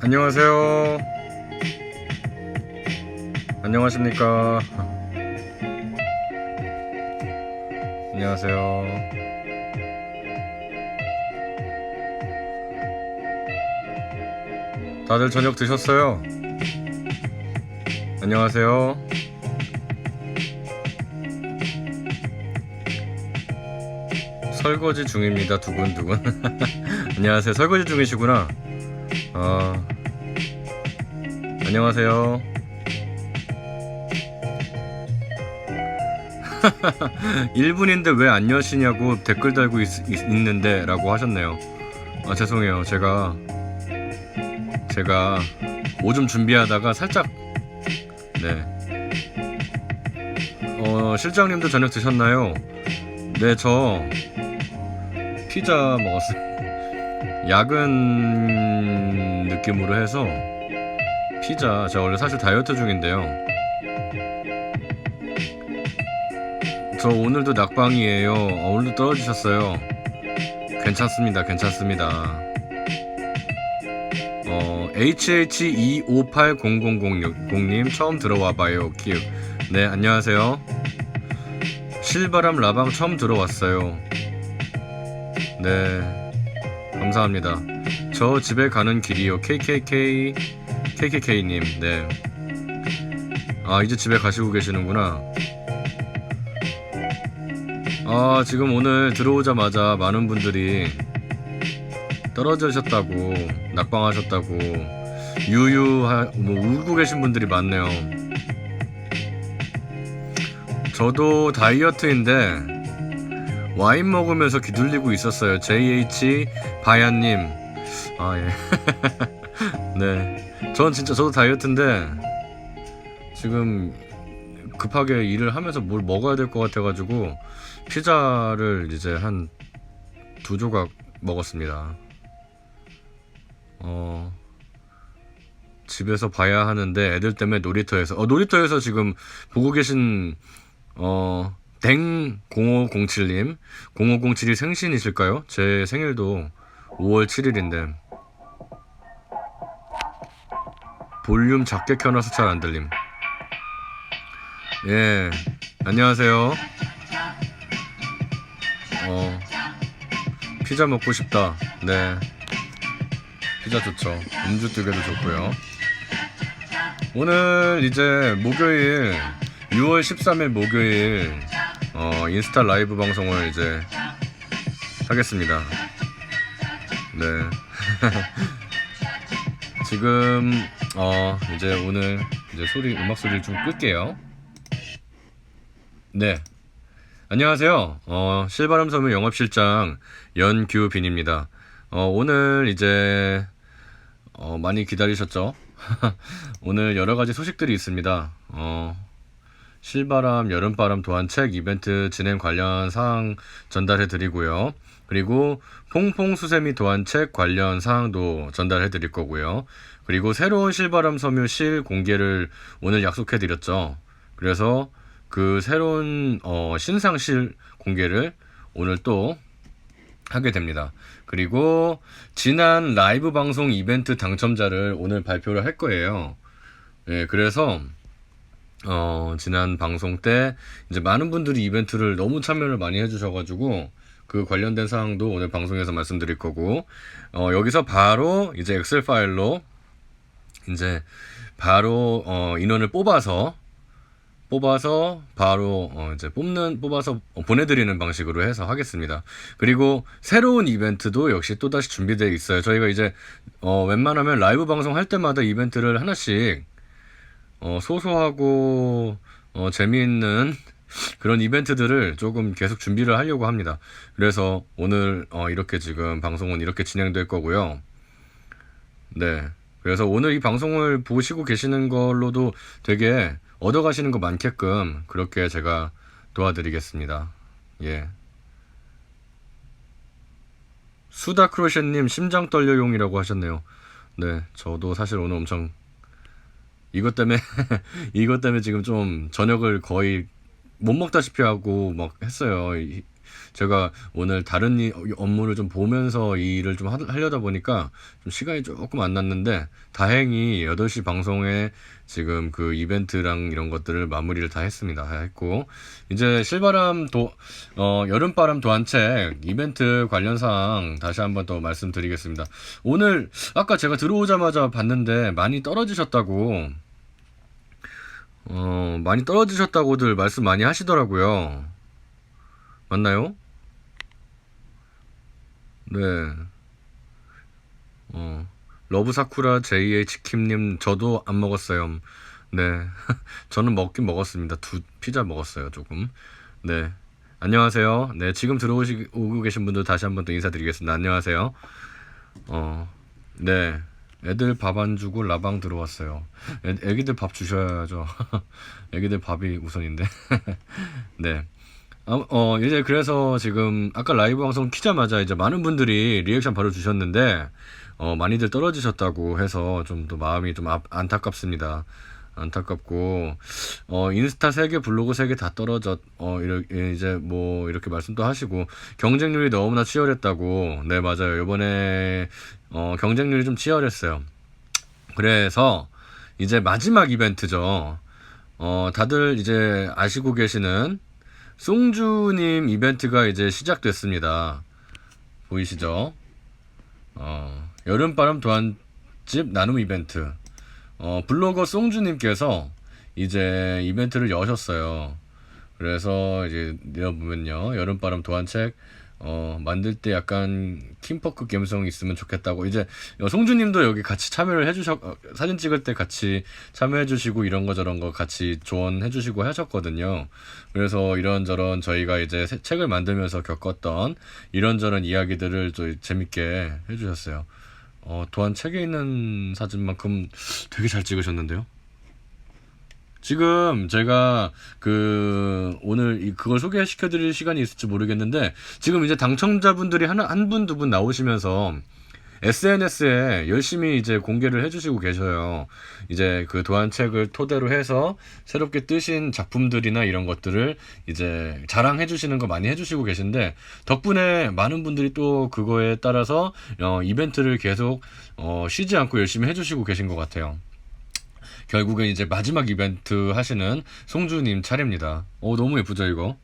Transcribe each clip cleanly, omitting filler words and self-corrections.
안녕하세요. 안녕하십니까. 안녕하세요. 다들 저녁 드셨어요? 안녕하세요. 설거지 중입니다. 두근두근. 안녕하세요. 설거지 중이시구나. 안녕하세요. 1분인데 왜 안 여시냐고 댓글 달고 있는데 라고 하셨네요. 죄송해요. 제가 오줌 준비하다가 살짝 실장님도 저녁 드셨나요? 네, 저 피자 먹었어요. 야근 느낌으로 해서 피자. 제가 원래 사실 다이어트 중인데요. 저 오늘도 낙방이에요. 오늘도 떨어지셨어요. 괜찮습니다. HH258000님 처음 들어와봐요. 키읔. 네, 안녕하세요. 실바람 라방 처음 들어왔어요. 네, 감사합니다. 저 집에 가는 길이요. KKK님. 네. 이제 집에 가시고 계시는구나. 지금 오늘 들어오자마자 많은 분들이 떨어지셨다고, 낙방하셨다고, 울고 계신 분들이 많네요. 저도 다이어트인데 와인 먹으면서 기둘리고 있었어요. JH 바야님. 예. 네. 저도 다이어트인데 지금 급하게 일을 하면서 뭘 먹어야 될 것 같아가지고 피자를 이제 한 2조각 먹었습니다. 집에서 봐야 하는데 애들 때문에 놀이터에서 지금 보고 계신 댕 0507님, 0507이 생신이실까요? 제 생일도 5월 7일인데 볼륨 작게 켜놔서 잘 안 들림. 예, 안녕하세요. 피자 먹고 싶다. 네, 피자 좋죠. 음주 뜨개도 좋고요. 오늘 이제 목요일 6월 13일 목요일 인스타 라이브 방송을 이제 하겠습니다. 네. 지금 이제 오늘 이제 음악 소리를 좀 끌게요. 네. 안녕하세요. 실바람 섬유 영업실장 연규빈입니다. 오늘 이제 많이 기다리셨죠? 오늘 여러가지 소식들이 있습니다. 실바람 여름바람 도안책 이벤트 진행 관련 사항 전달해 드리고요. 그리고 퐁퐁수세미 도안책 관련 사항도 전달해 드릴 거고요. 그리고 새로운 실바람 섬유 실 공개를 오늘 약속해 드렸죠. 그래서 그 새로운 신상실 공개를 오늘 또 하게 됩니다. 그리고 지난 라이브 방송 이벤트 당첨자를 오늘 발표를 할 거예요. 예, 그래서 지난 방송 때 이제 많은 분들이 이벤트를 너무 참여를 많이 해주셔가지고 그 관련된 사항도 오늘 방송에서 말씀드릴 거고, 여기서 바로 이제 엑셀 파일로 이제 바로 인원을 뽑아서 바로 이제 뽑아서 보내드리는 방식으로 해서 하겠습니다. 그리고 새로운 이벤트도 역시 또다시 준비되어 있어요. 저희가 이제 웬만하면 라이브 방송 할 때마다 이벤트를 하나씩 소소하고 재미있는 그런 이벤트들을 조금 계속 준비를 하려고 합니다. 그래서 오늘 이렇게 지금 방송은 이렇게 진행될 거고요. 네. 그래서 오늘 이 방송을 보시고 계시는 걸로도 되게 얻어가시는 거 많게끔 그렇게 제가 도와드리겠습니다. 예. 수다크로셰님 심장 떨려용이라고 하셨네요. 네, 저도 사실 오늘 엄청 이것 때문에 지금 좀 저녁을 거의 못 먹다시피 하고 막 했어요. 제가 오늘 다른 업무를 좀 보면서 이 일을 좀 하려다 보니까 좀 시간이 조금 안 났는데, 다행히 8시 방송에 지금 그 이벤트랑 이런 것들을 마무리를 다 했습니다. 했고, 이제 여름바람 도안책 이벤트 관련 사항 다시 한번 더 말씀드리겠습니다. 오늘 아까 제가 들어오자마자 봤는데 많이 떨어지셨다고들 말씀 많이 하시더라고요. 맞나요? 네. 러브 사쿠라 JH킴님, 저도 안 먹었어요. 네. 저는 먹긴 먹었습니다. 2피자 먹었어요, 조금. 네. 안녕하세요. 네. 지금 오고 계신 분들 다시 한번 또 인사드리겠습니다. 안녕하세요. 네. 애들 밥 안 주고 라방 들어왔어요. 애기들 밥 주셔야죠. 애기들 밥이 우선인데. 네. 이제 그래서 지금 아까 라이브 방송 키자마자 이제 많은 분들이 리액션 바로 주셨는데, 많이들 떨어지셨다고 해서 좀 더 마음이 좀 안타깝습니다. 안타깝고, 인스타 3개, 블로그 3개 다 이제 뭐, 이렇게 말씀도 하시고, 경쟁률이 너무나 치열했다고. 네, 맞아요. 이번에, 경쟁률이 좀 치열했어요. 그래서, 이제 마지막 이벤트죠. 다들 이제 아시고 계시는 송주님 이벤트가 이제 시작됐습니다. 보이시죠? 여름바람 도안집 나눔 이벤트. 블로거 송주님께서 이제 이벤트를 여셨어요. 그래서 이제 내려보면요, 여름바람 도안책 만들 때 약간 킴퍼크 감성 있으면 좋겠다고, 이제 송주님도 여기 같이 참여를 사진 찍을 때 같이 참여해주시고 이런 거 저런 거 같이 조언해주시고 하셨거든요. 그래서 이런저런 저희가 이제 책을 만들면서 겪었던 이런저런 이야기들을 또 재밌게 해주셨어요. 도안책에 있는 사진만큼 되게 잘 찍으셨는데요. 지금 제가 오늘 그걸 소개시켜 드릴 시간이 있을지 모르겠는데, 지금 이제 당첨자분들이 한 분, 2분 나오시면서 SNS에 열심히 이제 공개를 해주시고 계셔요. 이제 그 도안책을 토대로 해서 새롭게 뜨신 작품들이나 이런 것들을 이제 자랑해 주시는 거 많이 해주시고 계신데, 덕분에 많은 분들이 또 그거에 따라서 이벤트를 계속 쉬지 않고 열심히 해주시고 계신 것 같아요. 결국엔 이제 마지막 이벤트 하시는 송주님 차례입니다. 너무 예쁘죠, 이거?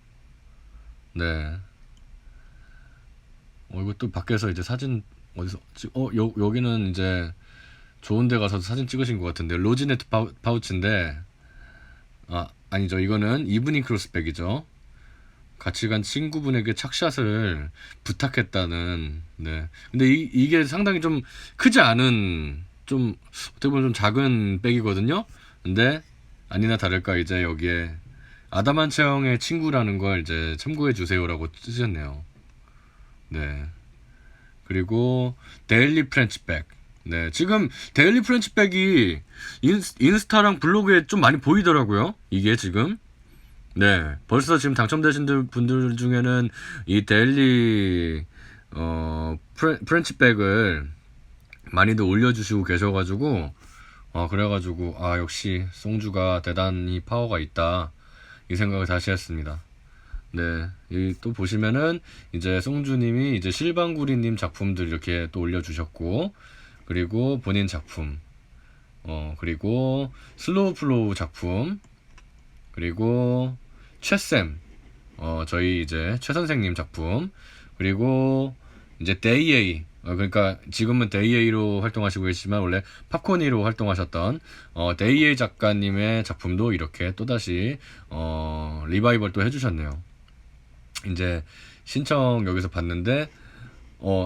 네. 이거 또 밖에서 이제 사진, 어디서, 여기는 이제 좋은 데 가서 사진 찍으신 것 같은데, 로지네트 파우치인데, 아니죠. 이거는 이브닝 크로스백이죠. 같이 간 친구분에게 착샷을 부탁했다는, 네. 근데 이게 상당히 좀 크지 않은, 좀 어떻게 보면 좀 작은 백이거든요. 근데 아니나 다를까 이제 여기에 아담한 체형의 친구라는 걸 이제 참고해 주세요라고 쓰셨네요. 네. 그리고 데일리 프렌치백. 네. 지금 데일리 프렌치백이 인스타랑 블로그에 좀 많이 보이더라고요. 이게 지금. 네. 벌써 지금 당첨되신 분들 중에는 이 데일리 프렌치백을 많이들 올려주시고 계셔가지고, 그래가지고, 역시 송주가 대단히 파워가 있다, 이 생각을 다시 했습니다. 네. 여기 또 보시면은 이제 송주님이 이제 실방구리님 작품들 이렇게 또 올려주셨고, 그리고 본인 작품, 그리고 슬로우 플로우 작품, 그리고 최쌤, 저희 이제 최 선생님 작품, 그리고 이제 데이에이, 그러니까 지금은 데이에이로 활동하시고 계시지만 원래 팝코니로 활동하셨던 데이에이 작가님의 작품도 이렇게 또다시 리바이벌 또 해주셨네요. 이제 신청 여기서 봤는데,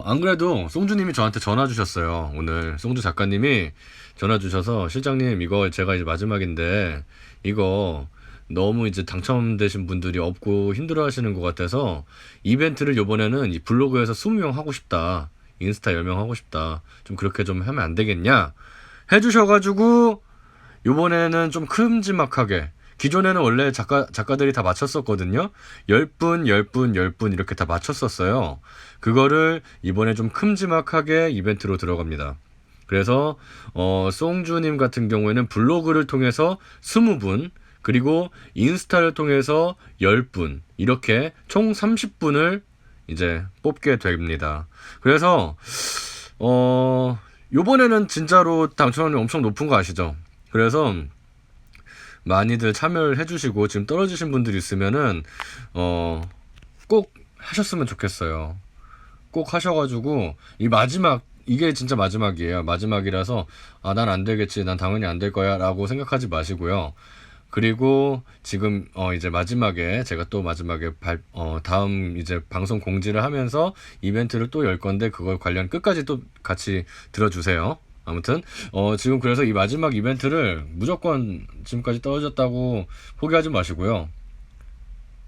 안 그래도 송주님이 저한테 전화 주셨어요. 오늘 송주 작가님이 전화 주셔서, 실장님 이거 제가 이제 마지막인데 이거 너무 이제 당첨되신 분들이 없고 힘들어 하시는 것 같아서 이벤트를 요번에는 이 블로그에서 20명 하고 싶다, 인스타 10명 하고 싶다, 좀 그렇게 좀 하면 안 되겠냐 해주셔가지고, 요번에는 좀 큼지막하게, 기존에는 원래 작가들이 다 맞췄었거든요. 10분, 10분, 10분 이렇게 다 맞췄었어요. 그거를 이번에 좀 큼지막하게 이벤트로 들어갑니다. 그래서 송주님 같은 경우에는 블로그를 통해서 20분, 그리고 인스타를 통해서 10분, 이렇게 총 30분을 이제 뽑게 됩니다. 그래서 요번에는 진짜로 당첨률이 엄청 높은 거 아시죠? 그래서 많이들 참여를 해주시고, 지금 떨어지신 분들 있으면은 꼭 하셨으면 좋겠어요. 꼭 하셔가지고 이 마지막, 이게 진짜 마지막이에요. 마지막이라서 난 안 되겠지, 난 당연히 안 될 거야 라고 생각하지 마시고요. 그리고 지금 이제 마지막에 제가 또 마지막에 다음 이제 방송 공지를 하면서 이벤트를 또 열 건데, 그걸 관련 끝까지 또 같이 들어주세요. 아무튼 지금 그래서 이 마지막 이벤트를 무조건 지금까지 떨어졌다고 포기하지 마시고요.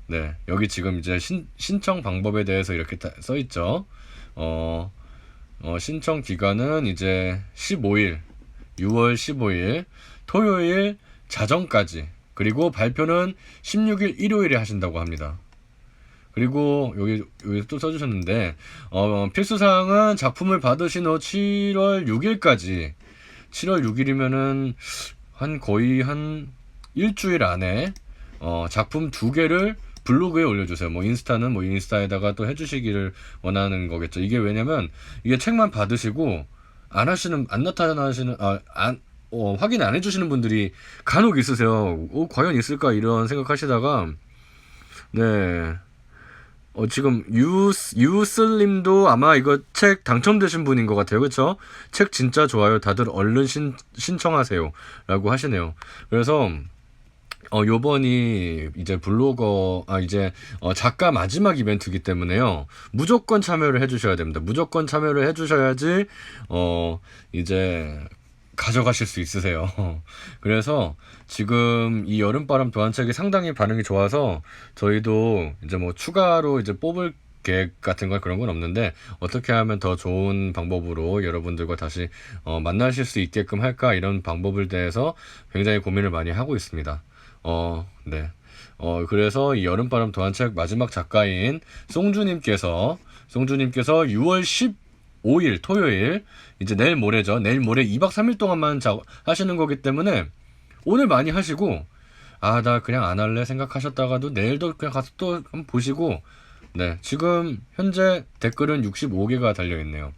네, 여기 지금 이제 신청 방법에 대해서 이렇게 써 있죠. 신청 기간은 이제 15일, 6월 15일 토요일 자정까지, 그리고 발표는 16일 일요일에 하신다고 합니다. 그리고 여기 또 써주셨는데, 필수사항은 작품을 받으신 후 7월 6일까지, 7월 6일이면은 거의 한 일주일 안에 작품 2개를 블로그에 올려주세요. 뭐 인스타는 뭐 인스타에다가 또 해주시기를 원하는 거겠죠. 이게 왜냐면 이게 책만 받으시고 안 나타나시는, 확인 안 해주시는 분들이 간혹 있으세요. 과연 있을까 이런 생각하시다가, 네. 지금 유슬님도 아마 이거 책 당첨되신 분인 것 같아요. 그쵸? 책 진짜 좋아요. 다들 얼른 신청하세요 라고 하시네요. 그래서 요번이 이제 작가 마지막 이벤트이기 때문에요. 무조건 참여를 해주셔야 됩니다. 무조건 참여를 해주셔야지 이제 가져가실 수 있으세요. 그래서 지금 이 여름바람 도안책이 상당히 반응이 좋아서 저희도 이제 뭐 추가로 이제 뽑을 계획 같은 건 그런 건 없는데, 어떻게 하면 더 좋은 방법으로 여러분들과 다시 만나실 수 있게끔 할까, 이런 방법을 대해서 굉장히 고민을 많이 하고 있습니다. 네. 그래서 이 여름바람 도안책 마지막 작가인 송주님께서 6월 15일 토요일, 이제 내일 모레죠. 내일 모레 2박 3일 동안만 하시는 거기 때문에 오늘 많이 하시고, 나 그냥 안 할래 생각하셨다가도 내일도 그냥 가서 또 한번 보시고, 네. 지금 현재 댓글은 65개가 달려있네요.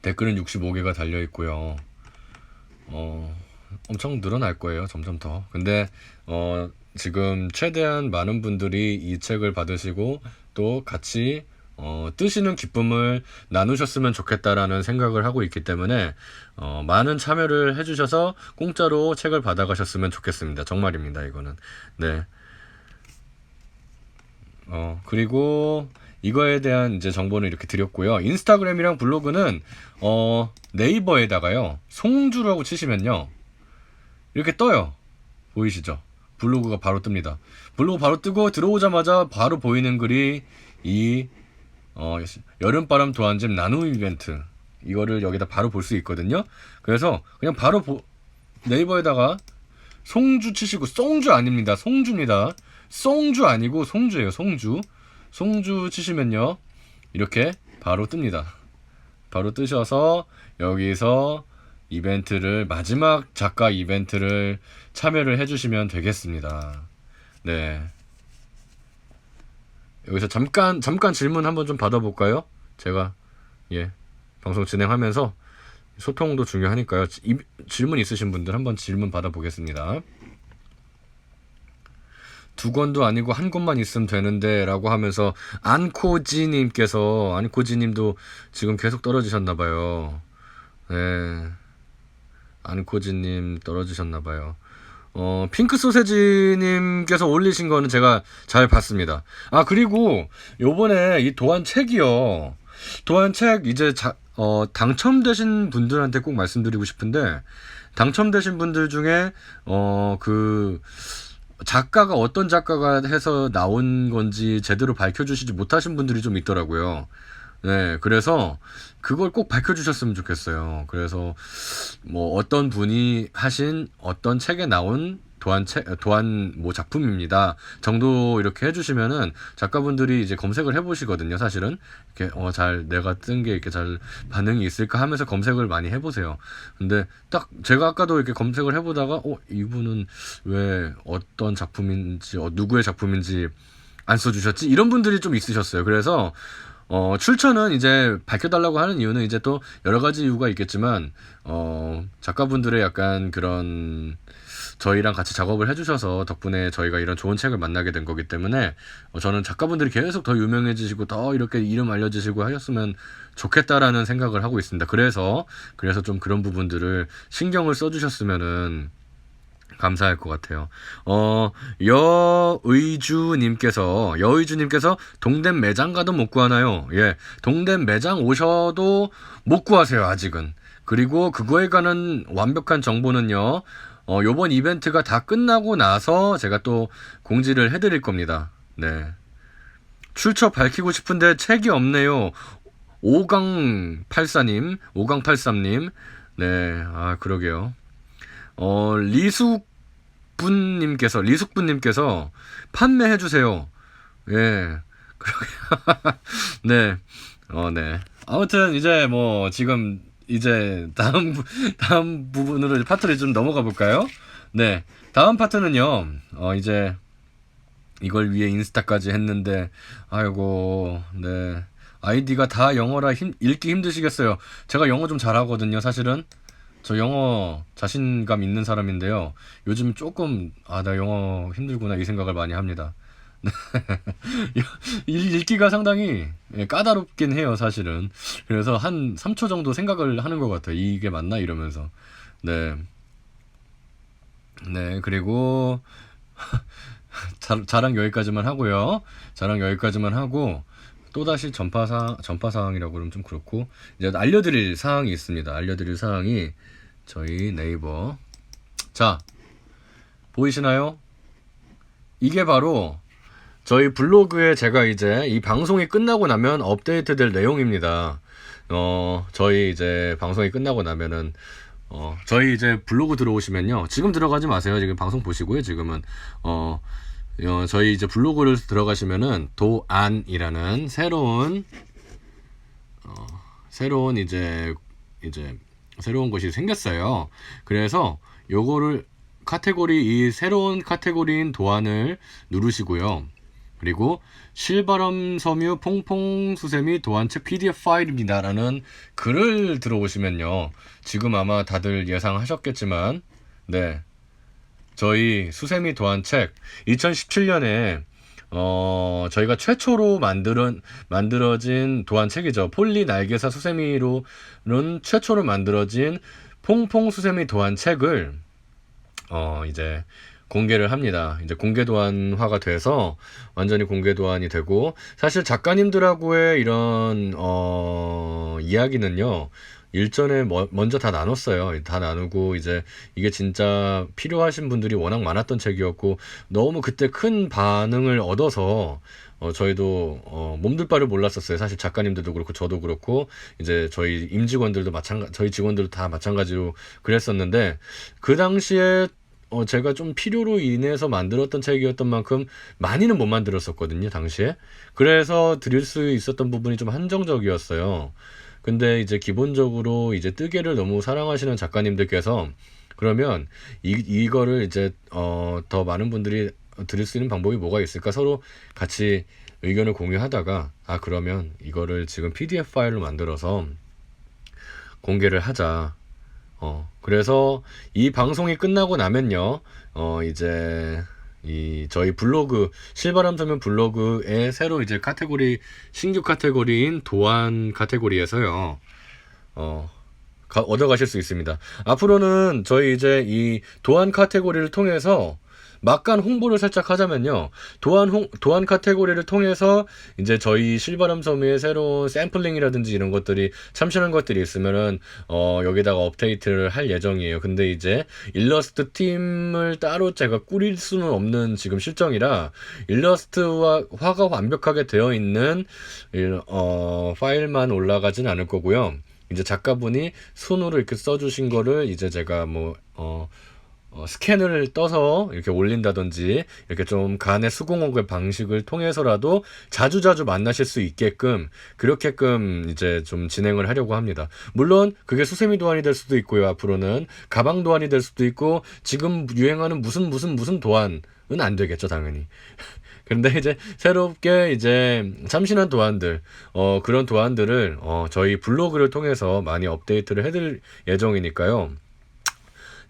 댓글은 65개가 달려있고요. 엄청 늘어날 거예요. 점점 더. 근데 지금 최대한 많은 분들이 이 책을 받으시고 또 같이 뜨시는 기쁨을 나누셨으면 좋겠다라는 생각을 하고 있기 때문에 많은 참여를 해주셔서 공짜로 책을 받아가셨으면 좋겠습니다. 정말입니다. 이거는. 네. 그리고 이거에 대한 이제 정보는 이렇게 드렸고요. 인스타그램이랑 블로그는 네이버에다가요, 송주라고 치시면요 이렇게 떠요. 보이시죠? 블로그가 바로 뜹니다. 블로그 바로 뜨고 들어오자마자 바로 보이는 글이 이 여름바람 도안집 나눔 이벤트, 이거를 여기다 바로 볼 수 있거든요. 그래서 그냥 바로 네이버에다가 송주 치시고, 송주 아닙니다. 송주입니다. 송주 아니고 송주예요. 송주 치시면요 이렇게 바로 뜹니다. 바로 뜨셔서 여기서 이벤트를, 마지막 작가 이벤트를 참여를 해주시면 되겠습니다. 네. 여기서 잠깐 질문 한번 좀 받아볼까요? 제가 방송 진행하면서 소통도 중요하니까요. 질문 있으신 분들 한번 질문 받아보겠습니다. 2권도 아니고 1권만 있으면 되는데 라고 하면서, 안코지님도 지금 계속 떨어지셨나봐요. 네. 안코지님 떨어지셨나봐요. 핑크 소세지님께서 올리신 거는 제가 잘 봤습니다. 그리고 요번에 이 도안책이요. 도안책 이제 당첨되신 분들한테 꼭 말씀드리고 싶은데, 당첨되신 분들 중에 작가가 어떤 작가가 해서 나온 건지 제대로 밝혀주시지 못하신 분들이 좀 있더라고요. 네, 그래서 그걸 꼭 밝혀주셨으면 좋겠어요. 그래서 뭐 어떤 분이 하신 어떤 책에 나온 도안 뭐 작품입니다 정도 이렇게 해주시면은 작가분들이 이제 검색을 해보시거든요. 사실은 이렇게 잘 내가 뜬 게 이렇게 잘 반응이 있을까 하면서 검색을 많이 해보세요. 근데 딱 제가 아까도 이렇게 검색을 해보다가 이분은 왜 어떤 작품인지 누구의 작품인지 안 써주셨지? 이런 분들이 좀 있으셨어요. 그래서 출처는 이제 밝혀달라고 하는 이유는 이제 또 여러 가지 이유가 있겠지만, 작가분들의 약간 그런, 저희랑 같이 작업을 해주셔서 덕분에 저희가 이런 좋은 책을 만나게 된 거기 때문에, 저는 작가분들이 계속 더 유명해지시고, 더 이렇게 이름 알려지시고 하셨으면 좋겠다라는 생각을 하고 있습니다. 그래서 좀 그런 부분들을 신경을 써주셨으면은, 감사할 것 같아요. 여의주님께서 동댐 매장 가도 못 구하나요? 예, 동댐 매장 오셔도 못 구하세요, 아직은. 그리고 그거에 관한 완벽한 정보는요, 요번 이벤트가 다 끝나고 나서 제가 또 공지를 해드릴 겁니다. 네. 출처 밝히고 싶은데 책이 없네요. 오강83님. 네, 그러게요. 리숙분님께서 판매해주세요. 예. 네. 네. 아무튼, 이제 지금, 이제, 다음 부분으로 파트를 좀 넘어가 볼까요? 네. 다음 파트는요, 이제, 이걸 위해 인스타까지 했는데, 아이고, 네. 아이디가 다 영어라 읽기 힘드시겠어요. 제가 영어 좀 잘하거든요, 사실은. 저 영어 자신감 있는 사람인데요. 요즘 조금, 나 영어 힘들구나, 이 생각을 많이 합니다. 읽기가 상당히 까다롭긴 해요, 사실은. 그래서 한 3초 정도 생각을 하는 것 같아요. 이게 맞나? 이러면서. 네. 네, 그리고, 자랑 여기까지만 하고요. 자랑 여기까지만 하고, 또다시 전파사항이라고 그러면 좀 그렇고, 이제 알려드릴 사항이 있습니다. 알려드릴 사항이, 저희 네이버. 자, 보이시나요? 이게 바로 저희 블로그에 제가 이제 이 방송이 끝나고 나면 업데이트될 내용입니다. 저희 이제 방송이 끝나고 나면은, 저희 이제 블로그 들어오시면요. 지금 들어가지 마세요. 지금 방송 보시고요. 지금은, 저희 이제 블로그를 들어가시면은 도안이라는 새로운 이제 새로운 것이 생겼어요. 그래서 요거를 이 새로운 카테고리인 도안을 누르시고요. 그리고 실바람 섬유 퐁퐁수세미 도안책 PDF 파일입니다 라는 글을 들어오시면요. 지금 아마 다들 예상하셨겠지만, 네, 저희 수세미 도안책 2017년에 저희가 최초로 만들어진 도안책이죠. 폴리 날개사 수세미로는 최초로 만들어진 퐁퐁 수세미 도안책을 이제 공개를 합니다. 이제 공개 도안화가 돼서 완전히 공개 도안이 되고, 사실 작가님들하고의 이런 이야기는요. 일전에 먼저 다 나눴어요. 다 나누고, 이제 이게 진짜 필요하신 분들이 워낙 많았던 책이었고, 너무 그때 큰 반응을 얻어서 저희도 몸둘 바를 몰랐었어요. 사실 작가님들도 그렇고 저도 그렇고 이제 저희 임직원들도 저희 직원들도 다 마찬가지로 그랬었는데, 그 당시에 제가 좀 필요로 인해서 만들었던 책이었던 만큼 많이는 못 만들었었거든요, 당시에. 그래서 드릴 수 있었던 부분이 좀 한정적이었어요. 근데 이제 기본적으로 이제 뜨개를 너무 사랑하시는 작가님들께서, 그러면 이거를 이제 더 많은 분들이 드릴 수 있는 방법이 뭐가 있을까, 서로 같이 의견을 공유하다가, 그러면 이거를 지금 PDF 파일로 만들어서 공개를 하자. 그래서 이 방송이 끝나고 나면요, 이제 저희 블로그, 실바람 서면 블로그에 새로 이제 신규 카테고리인 도안 카테고리에서요, 얻어가실 수 있습니다. 앞으로는 저희 이제 이 도안 카테고리를 통해서 막간 홍보를 살짝 하자면요. 도안 카테고리를 통해서 이제 저희 실바람 섬유의 새로운 샘플링이라든지 이런 것들이 참신한 것들이 있으면은 여기다가 업데이트를 할 예정이에요. 근데 이제 일러스트 팀을 따로 제가 꾸릴 수는 없는 지금 실정이라, 일러스트와 화가 완벽하게 되어 있는 파일만 올라가진 않을 거고요. 이제 작가분이 손으로 이렇게 써주신 거를 이제 제가 스캔을 떠서 이렇게 올린다든지 이렇게 좀 간의 수공업의 방식을 통해서라도 자주자주 만나실 수 있게끔 그렇게끔 이제 좀 진행을 하려고 합니다. 물론 그게 수세미 도안이 될 수도 있고요. 앞으로는 가방 도안이 될 수도 있고 지금 유행하는 무슨 도안은 안 되겠죠, 당연히. 근데 이제 새롭게 이제 참신한 도안들, 그런 도안들을 저희 블로그를 통해서 많이 업데이트를 해드릴 예정이니까요.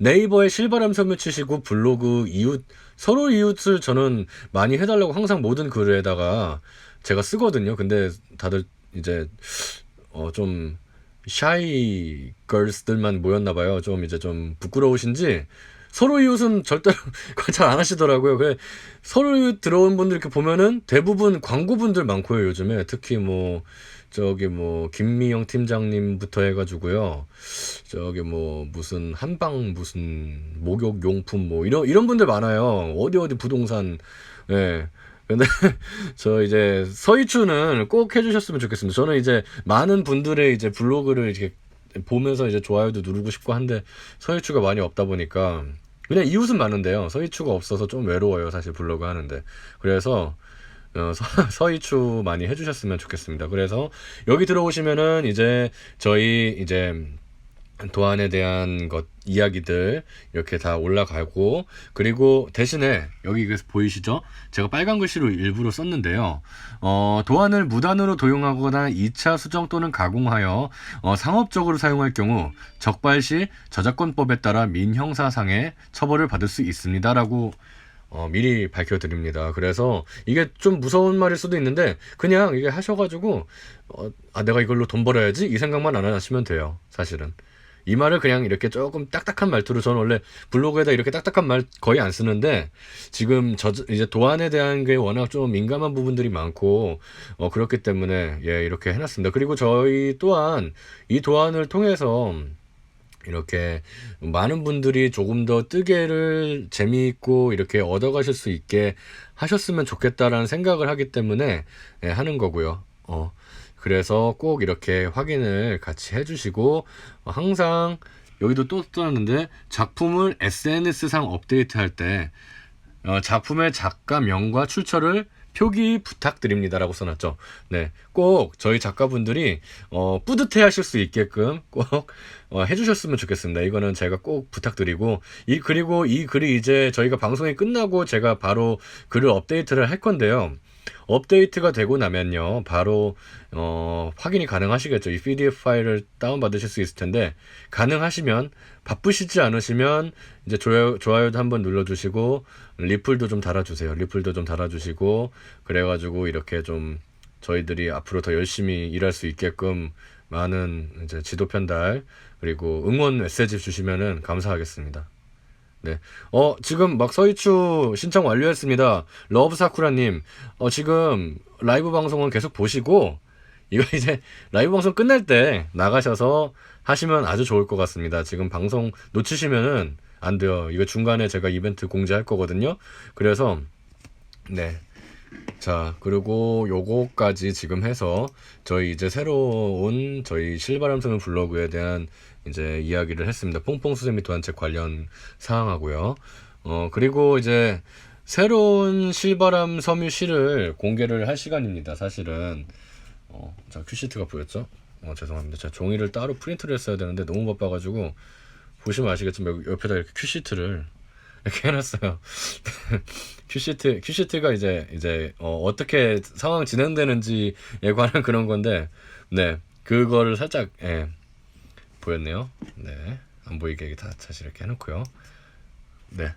네이버에 실바람 섬유 치시고 블로그 이웃 서로 이웃을 저는 많이 해달라고 항상 모든 글에다가 제가 쓰거든요. 근데 다들 이제 좀 샤이 걸스들만 모였나 봐요. 좀 이제 좀 부끄러우신지 서로 이웃은 절대로 잘 안 하시더라고요. 그래 서로 이웃 들어온 분들 이렇게 보면은 대부분 광고분들 많고요. 요즘에 특히 뭐 저기 뭐 김미영 팀장님부터 해가지고요. 저기 뭐 무슨 한방 무슨 목욕 용품 뭐 이런 분들 많아요. 어디 부동산. 예. 근데 저 이제 서이추는 꼭 해주셨으면 좋겠습니다. 저는 이제 많은 분들의 이제 블로그를 이렇게 보면서 이제 좋아요도 누르고 싶고 한데 서이추가 많이 없다 보니까 그냥 이웃은 많은데요. 서이추가 없어서 좀 외로워요. 사실 블로그 하는데. 그래서 서이추 많이 해주셨으면 좋겠습니다. 그래서 여기 들어오시면은 이제 저희 이제 도안에 대한 것 이야기들 이렇게 다 올라가고 그리고 대신에 여기 보이시죠? 제가 빨간 글씨로 일부러 썼는데요. 도안을 무단으로 도용하거나 2차 수정 또는 가공하여 상업적으로 사용할 경우 적발 시 저작권법에 따라 민형사상의 처벌을 받을 수 있습니다라고 미리 밝혀드립니다. 그래서 이게 좀 무서운 말일 수도 있는데 그냥 이게 하셔가지고 내가 이걸로 돈 벌어야지 이 생각만 안 하시면 돼요. 사실은 이 말을 그냥 이렇게 조금 딱딱한 말투로 저는 원래 블로그에다 이렇게 딱딱한 말 거의 안 쓰는데 지금 이제 도안에 대한 게 워낙 좀 민감한 부분들이 많고 그렇기 때문에 예 이렇게 해놨습니다. 그리고 저희 또한 이 도안을 통해서 이렇게 많은 분들이 조금 더 뜨개를 재미있고 이렇게 얻어가실 수 있게 하셨으면 좋겠다라는 생각을 하기 때문에 예, 하는 거고요. 그래서 꼭 이렇게 확인을 같이 해주시고 항상 여기도 또 써놨는데 작품을 SNS상 업데이트할 때 작품의 작가명과 출처를 표기 부탁드립니다라고 써놨죠. 네, 꼭 저희 작가분들이 뿌듯해 하실 수 있게끔 꼭 해주셨으면 좋겠습니다. 이거는 제가 꼭 부탁드리고 그리고 이 글이 이제 저희가 방송이 끝나고 제가 바로 글을 업데이트를 할 건데요. 업데이트가 되고 나면요 바로 확인이 가능하시겠죠. 이 PDF 파일을 다운받으실 수 있을 텐데 가능하시면 바쁘시지 않으시면 이제 좋아요도 한번 눌러주시고 리플도 좀 달아주시고 그래가지고 이렇게 좀 저희들이 앞으로 더 열심히 일할 수 있게끔 많은 이제 지도 편달 그리고 응원 메시지 주시면은 감사하겠습니다. 네. 지금 막 서이추 신청 완료했습니다. 러브사쿠라님, 지금 라이브 방송은 계속 보시고, 이거 이제 라이브 방송 끝날 때 나가셔서 하시면 아주 좋을 것 같습니다. 지금 방송 놓치시면은 안 돼요. 이거 중간에 제가 이벤트 공지할 거거든요. 그래서, 네. 자, 그리고 요거까지 지금 해서 저희 이제 새로운 저희 실바람 소년 블로그에 대한 이제 이야기를 했습니다. 퐁퐁 수세미 도안책 관련 사항하고요. 그리고 이제 새로운 실바람 섬유 시를 공개를 할 시간입니다. 사실은 자 큐시트가 보였죠? 죄송합니다. 제가 종이를 따로 프린트를 했어야 되는데 너무 바빠가지고 보시면 아시겠지만 옆에다 이렇게 큐시트를 이렇게 해놨어요. 큐시트가 이제 어떻게 상황 진행되는지에 관한 그런 건데, 네 그거를 살짝 보였네요. 네 안 보이게 다 다시 이렇게 해놓고요. 네.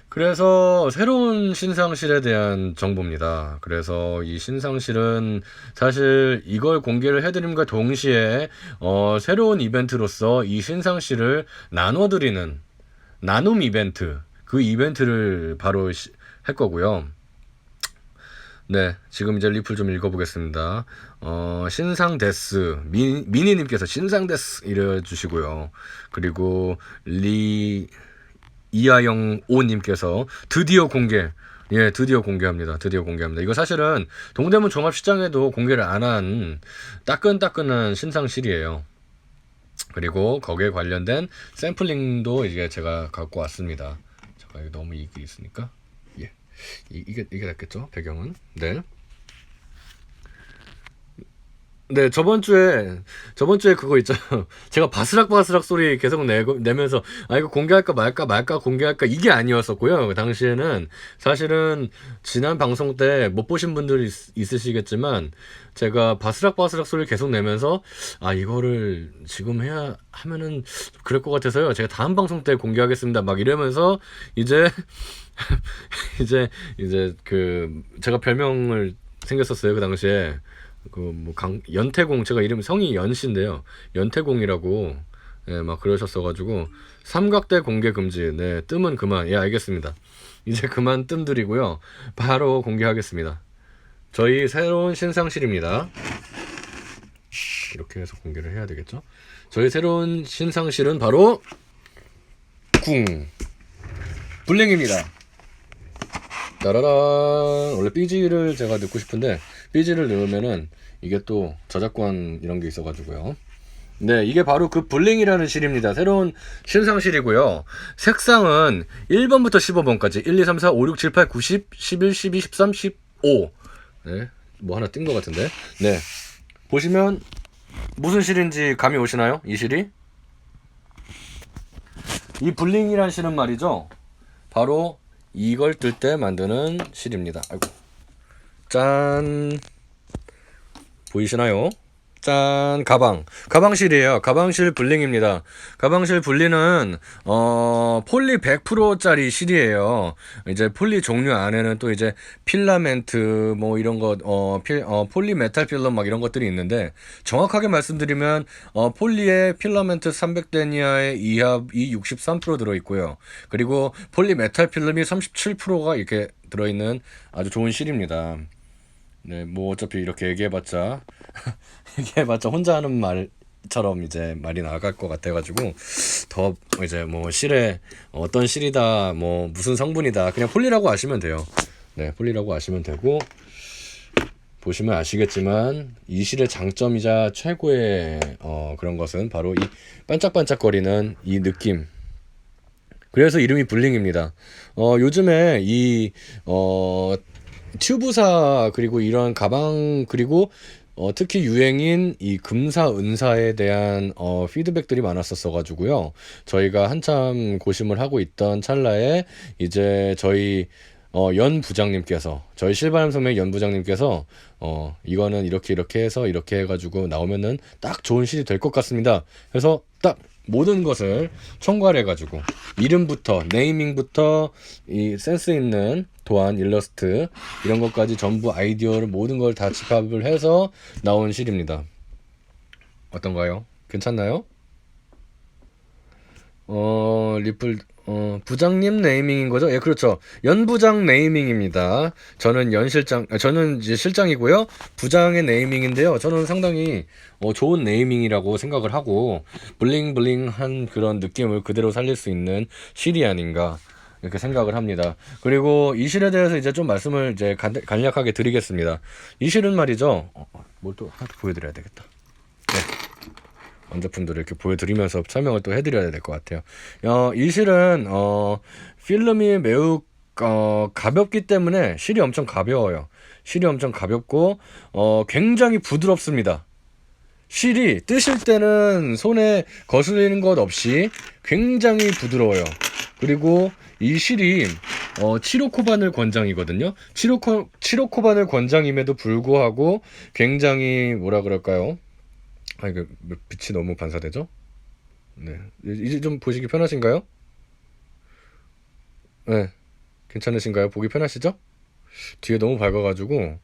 그래서 새로운 신상실에 대한 정보입니다. 그래서 이 신상실은 사실 이걸 공개를 해드림과 동시에 새로운 이벤트로서 이 신상실을 나눠드리는 나눔 이벤트 그 이벤트를 바로 할 거고요. 네, 지금 이제 리플 좀 읽어보겠습니다. 신상데스 미니님께서 신상데스 이래주시고요. 그리고 이하영 오님께서 드디어 공개. 예, 드디어 공개합니다. 이거 사실은 동대문 종합시장에도 공개를 안 한 따끈따끈한 신상실이에요. 그리고 거기에 관련된 샘플링도 이제 제가 갖고 왔습니다. 잠깐 이거 너무 이게 있으니까 예 이게 됐겠죠 배경은. 네, 저번 주에 그거 있잖아요. 제가 바스락바스락 소리 계속 내면서, 아, 이거 공개할까 말까 공개할까, 이게 아니었었고요. 그 당시에는, 사실은, 지난 방송 때 못 보신 분들이 있으시겠지만, 제가 바스락바스락 소리를 계속 내면서, 아, 이거를 지금 하면은, 그럴 것 같아서요. 제가 다음 방송 때 공개하겠습니다. 막 이러면서, 이제, 제가 별명을 생겼었어요. 그 당시에. 연태공, 제가 이름 성이 연씨인데요. 연태공이라고, 예, 막 그러셨어가지고, 삼각대 공개 금지, 네, 뜸은 그만. 예, 알겠습니다. 이제 그만 뜸들이고요. 바로 공개하겠습니다. 저희 새로운 신상실입니다. 이렇게 해서 공개를 해야 되겠죠? 저희 새로운 신상실은 바로, 블링입니다. 따라란. 원래 삐지를 제가 넣고 싶은데 삐지를 넣으면은 이게 또 저작권 이런 게 있어가지고요. 네, 이게 바로 그 블링이라는 실입니다. 새로운 신상실이고요. 색상은 1번부터 15번까지 1, 2, 3, 4, 5, 6, 7, 8, 9, 10, 11, 12, 13, 15. 네, 뭐 하나 뜬 것 같은데. 네, 보시면 무슨 실인지 감이 오시나요? 이 실이? 이 블링이라는 실은 말이죠. 바로 이걸 뜰 때 만드는 실입니다. 아이고. 짠. 보이시나요? 짠. 가방실이에요. 가방실 블링입니다. 가방실 블링은 폴리 100%짜리 실이에요. 이제 폴리 종류 안에는 또 이제 필라멘트 뭐 이런 거 폴리 메탈 필름 막 이런 것들이 있는데, 정확하게 말씀드리면 폴리에 필라멘트 300데니아의 이합이 63% 들어 있고요. 그리고 폴리 메탈 필름이 37%가 이렇게 들어 있는 아주 좋은 실입니다. 네, 뭐 어차피 이렇게 얘기해봤자 혼자 하는 말처럼 이제 말이 나갈 것 같아가지고, 더 이제 뭐 실에 어떤 실이다, 뭐 무슨 성분이다, 그냥 폴리라고 아시면 돼요. 네, 폴리라고 아시면 되고, 보시면 아시겠지만 이 실의 장점이자 최고의 그런 것은 바로 이 반짝반짝거리는 이 느낌. 그래서 이름이 블링입니다. 요즘에 이 튜브사, 그리고 이런 가방, 그리고 특히 유행인 이 금사 은사에 대한 피드백들이 많았었어 가지고요. 저희가 한참 고심을 하고 있던 찰나에 이제 저희 연 부장님께서, 저희 실바람 소매 연 부장님께서 이거는 이렇게 해서 이렇게 해가지고 나오면은 딱 좋은 실이 될 것 같습니다. 그래서 딱 모든 것을 총괄해가지고 이름부터 네이밍부터 이 센스 있는 도안, 일러스트 이런 것까지 전부 아이디어를 모든 걸 다 집합을 해서 나온 실입니다. 어떤가요? 괜찮나요? 리플 부장님 네이밍인 거죠? 예, 그렇죠. 연부장 네이밍입니다. 저는 이제 실장이고요. 부장의 네이밍인데요. 저는 상당히 좋은 네이밍이라고 생각을 하고, 블링블링한 그런 느낌을 그대로 살릴 수 있는 실이 아닌가 이렇게 생각을 합니다. 그리고 이 실에 대해서 이제 좀 말씀을 이제 간략하게 드리겠습니다. 이 실은 말이죠. 뭘 또 하나 보여드려야 되겠다. 네. 원제품들을 이렇게 보여드리면서 설명을 또 해드려야 될 것 같아요. 이 실은 필름이 매우 가볍기 때문에 실이 엄청 가벼워요. 실이 엄청 가볍고 굉장히 부드럽습니다. 실이 뜨실 때는 손에 거슬리는 것 없이 굉장히 부드러워요. 그리고 이 실이 7호 코바늘 권장이거든요. 7호 코바늘 권장임에도 불구하고 굉장히 뭐라 그럴까요? 아, 이거 빛이 너무 반사되죠? 네. 이제 좀 보시기 편하신가요? 네. 괜찮으신가요? 보기 편하시죠? 뒤에 너무 밝아가지고,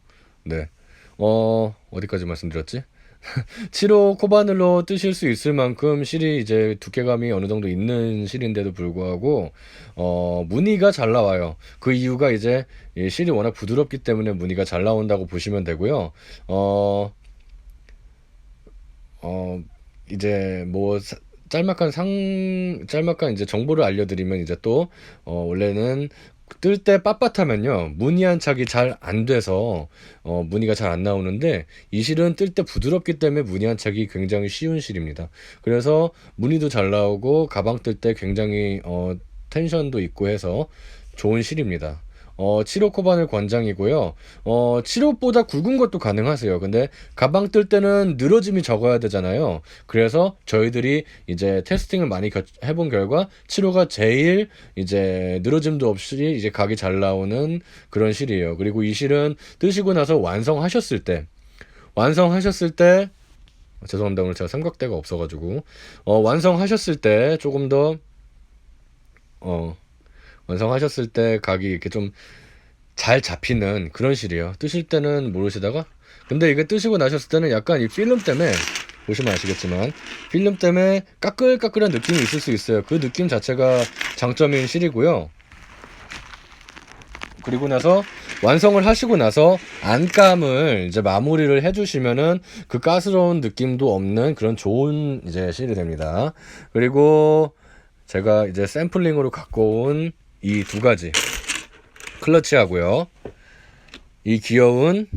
네. 어디까지 말씀드렸지? 7호 코바늘로 뜨실 수 있을 만큼 실이 이제 두께감이 어느 정도 있는 실인데도 불구하고, 무늬가 잘 나와요. 그 이유가 이제 실이 워낙 부드럽기 때문에 무늬가 잘 나온다고 보시면 되고요. 이제 뭐 짤막한 이제 정보를 알려드리면, 이제 또 원래는 뜰 때 빳빳하면요 무늬 안착이 잘 안 돼서 무늬가 잘 안 나오는데, 이 실은 뜰 때 부드럽기 때문에 무늬 안착이 굉장히 쉬운 실입니다. 그래서 무늬도 잘 나오고 가방 뜰 때 굉장히 텐션도 있고 해서 좋은 실입니다. 7호 코바늘 권장이고요. 7호보다 굵은 것도 가능하세요. 근데 가방 뜰 때는 늘어짐이 적어야 되잖아요. 그래서 저희들이 이제 테스팅을 많이 해본 결과 7호가 제일 이제 늘어짐도 없이 이제 각이 잘 나오는 그런 실이에요. 그리고 이 실은 뜨시고 나서 완성하셨을 때 죄송합니다. 오늘 제가 삼각대가 없어가지고 완성하셨을 때 조금 더 완성하셨을 때 각이 이렇게 좀 잘 잡히는 그런 실이에요. 뜨실 때는 모르시다가, 근데 이게 뜨시고 나셨을 때는 약간 이 필름 때문에, 보시면 아시겠지만 필름 때문에 까끌까끌한 느낌이 있을 수 있어요. 그 느낌 자체가 장점인 실이고요. 그리고 나서 완성을 하시고 나서 안감을 이제 마무리를 해주시면은 그 가스러운 느낌도 없는 그런 좋은 이제 실이 됩니다. 그리고 제가 이제 샘플링으로 갖고 온 이 두 가지 클러치하고요, 이 귀여운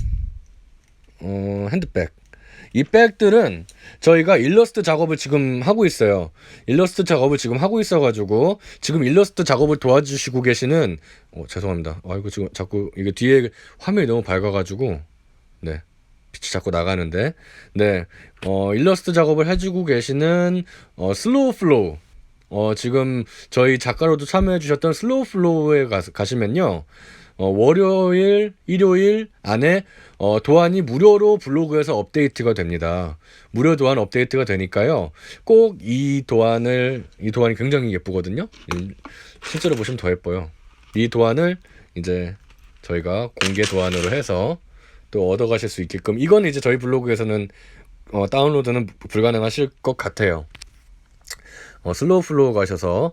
핸드백, 이 백들은 저희가 일러스트 작업을 지금 하고 있어요. 일러스트 작업을 지금 하고 있어가지고 지금 일러스트 작업을 도와주시고 계시는 죄송합니다. 이거 지금 자꾸 이게 뒤에 화면이 너무 밝아가지고 네 빛이 자꾸 나가는데, 네 일러스트 작업을 해주고 계시는 슬로우 플로우, 지금 저희 작가로도 참여해 주셨던 슬로우 플로우에 가시면요, 월요일, 일요일 안에 도안이 무료로 블로그에서 업데이트가 됩니다. 무료 도안 업데이트가 되니까요, 꼭 이 도안이 굉장히 예쁘거든요. 실제로 보시면 더 예뻐요. 이 도안을 이제 저희가 공개 도안으로 해서 또 얻어 가실 수 있게끔, 이건 이제 저희 블로그에서는 다운로드는 불가능하실 것 같아요. 슬로우 플로우 가셔서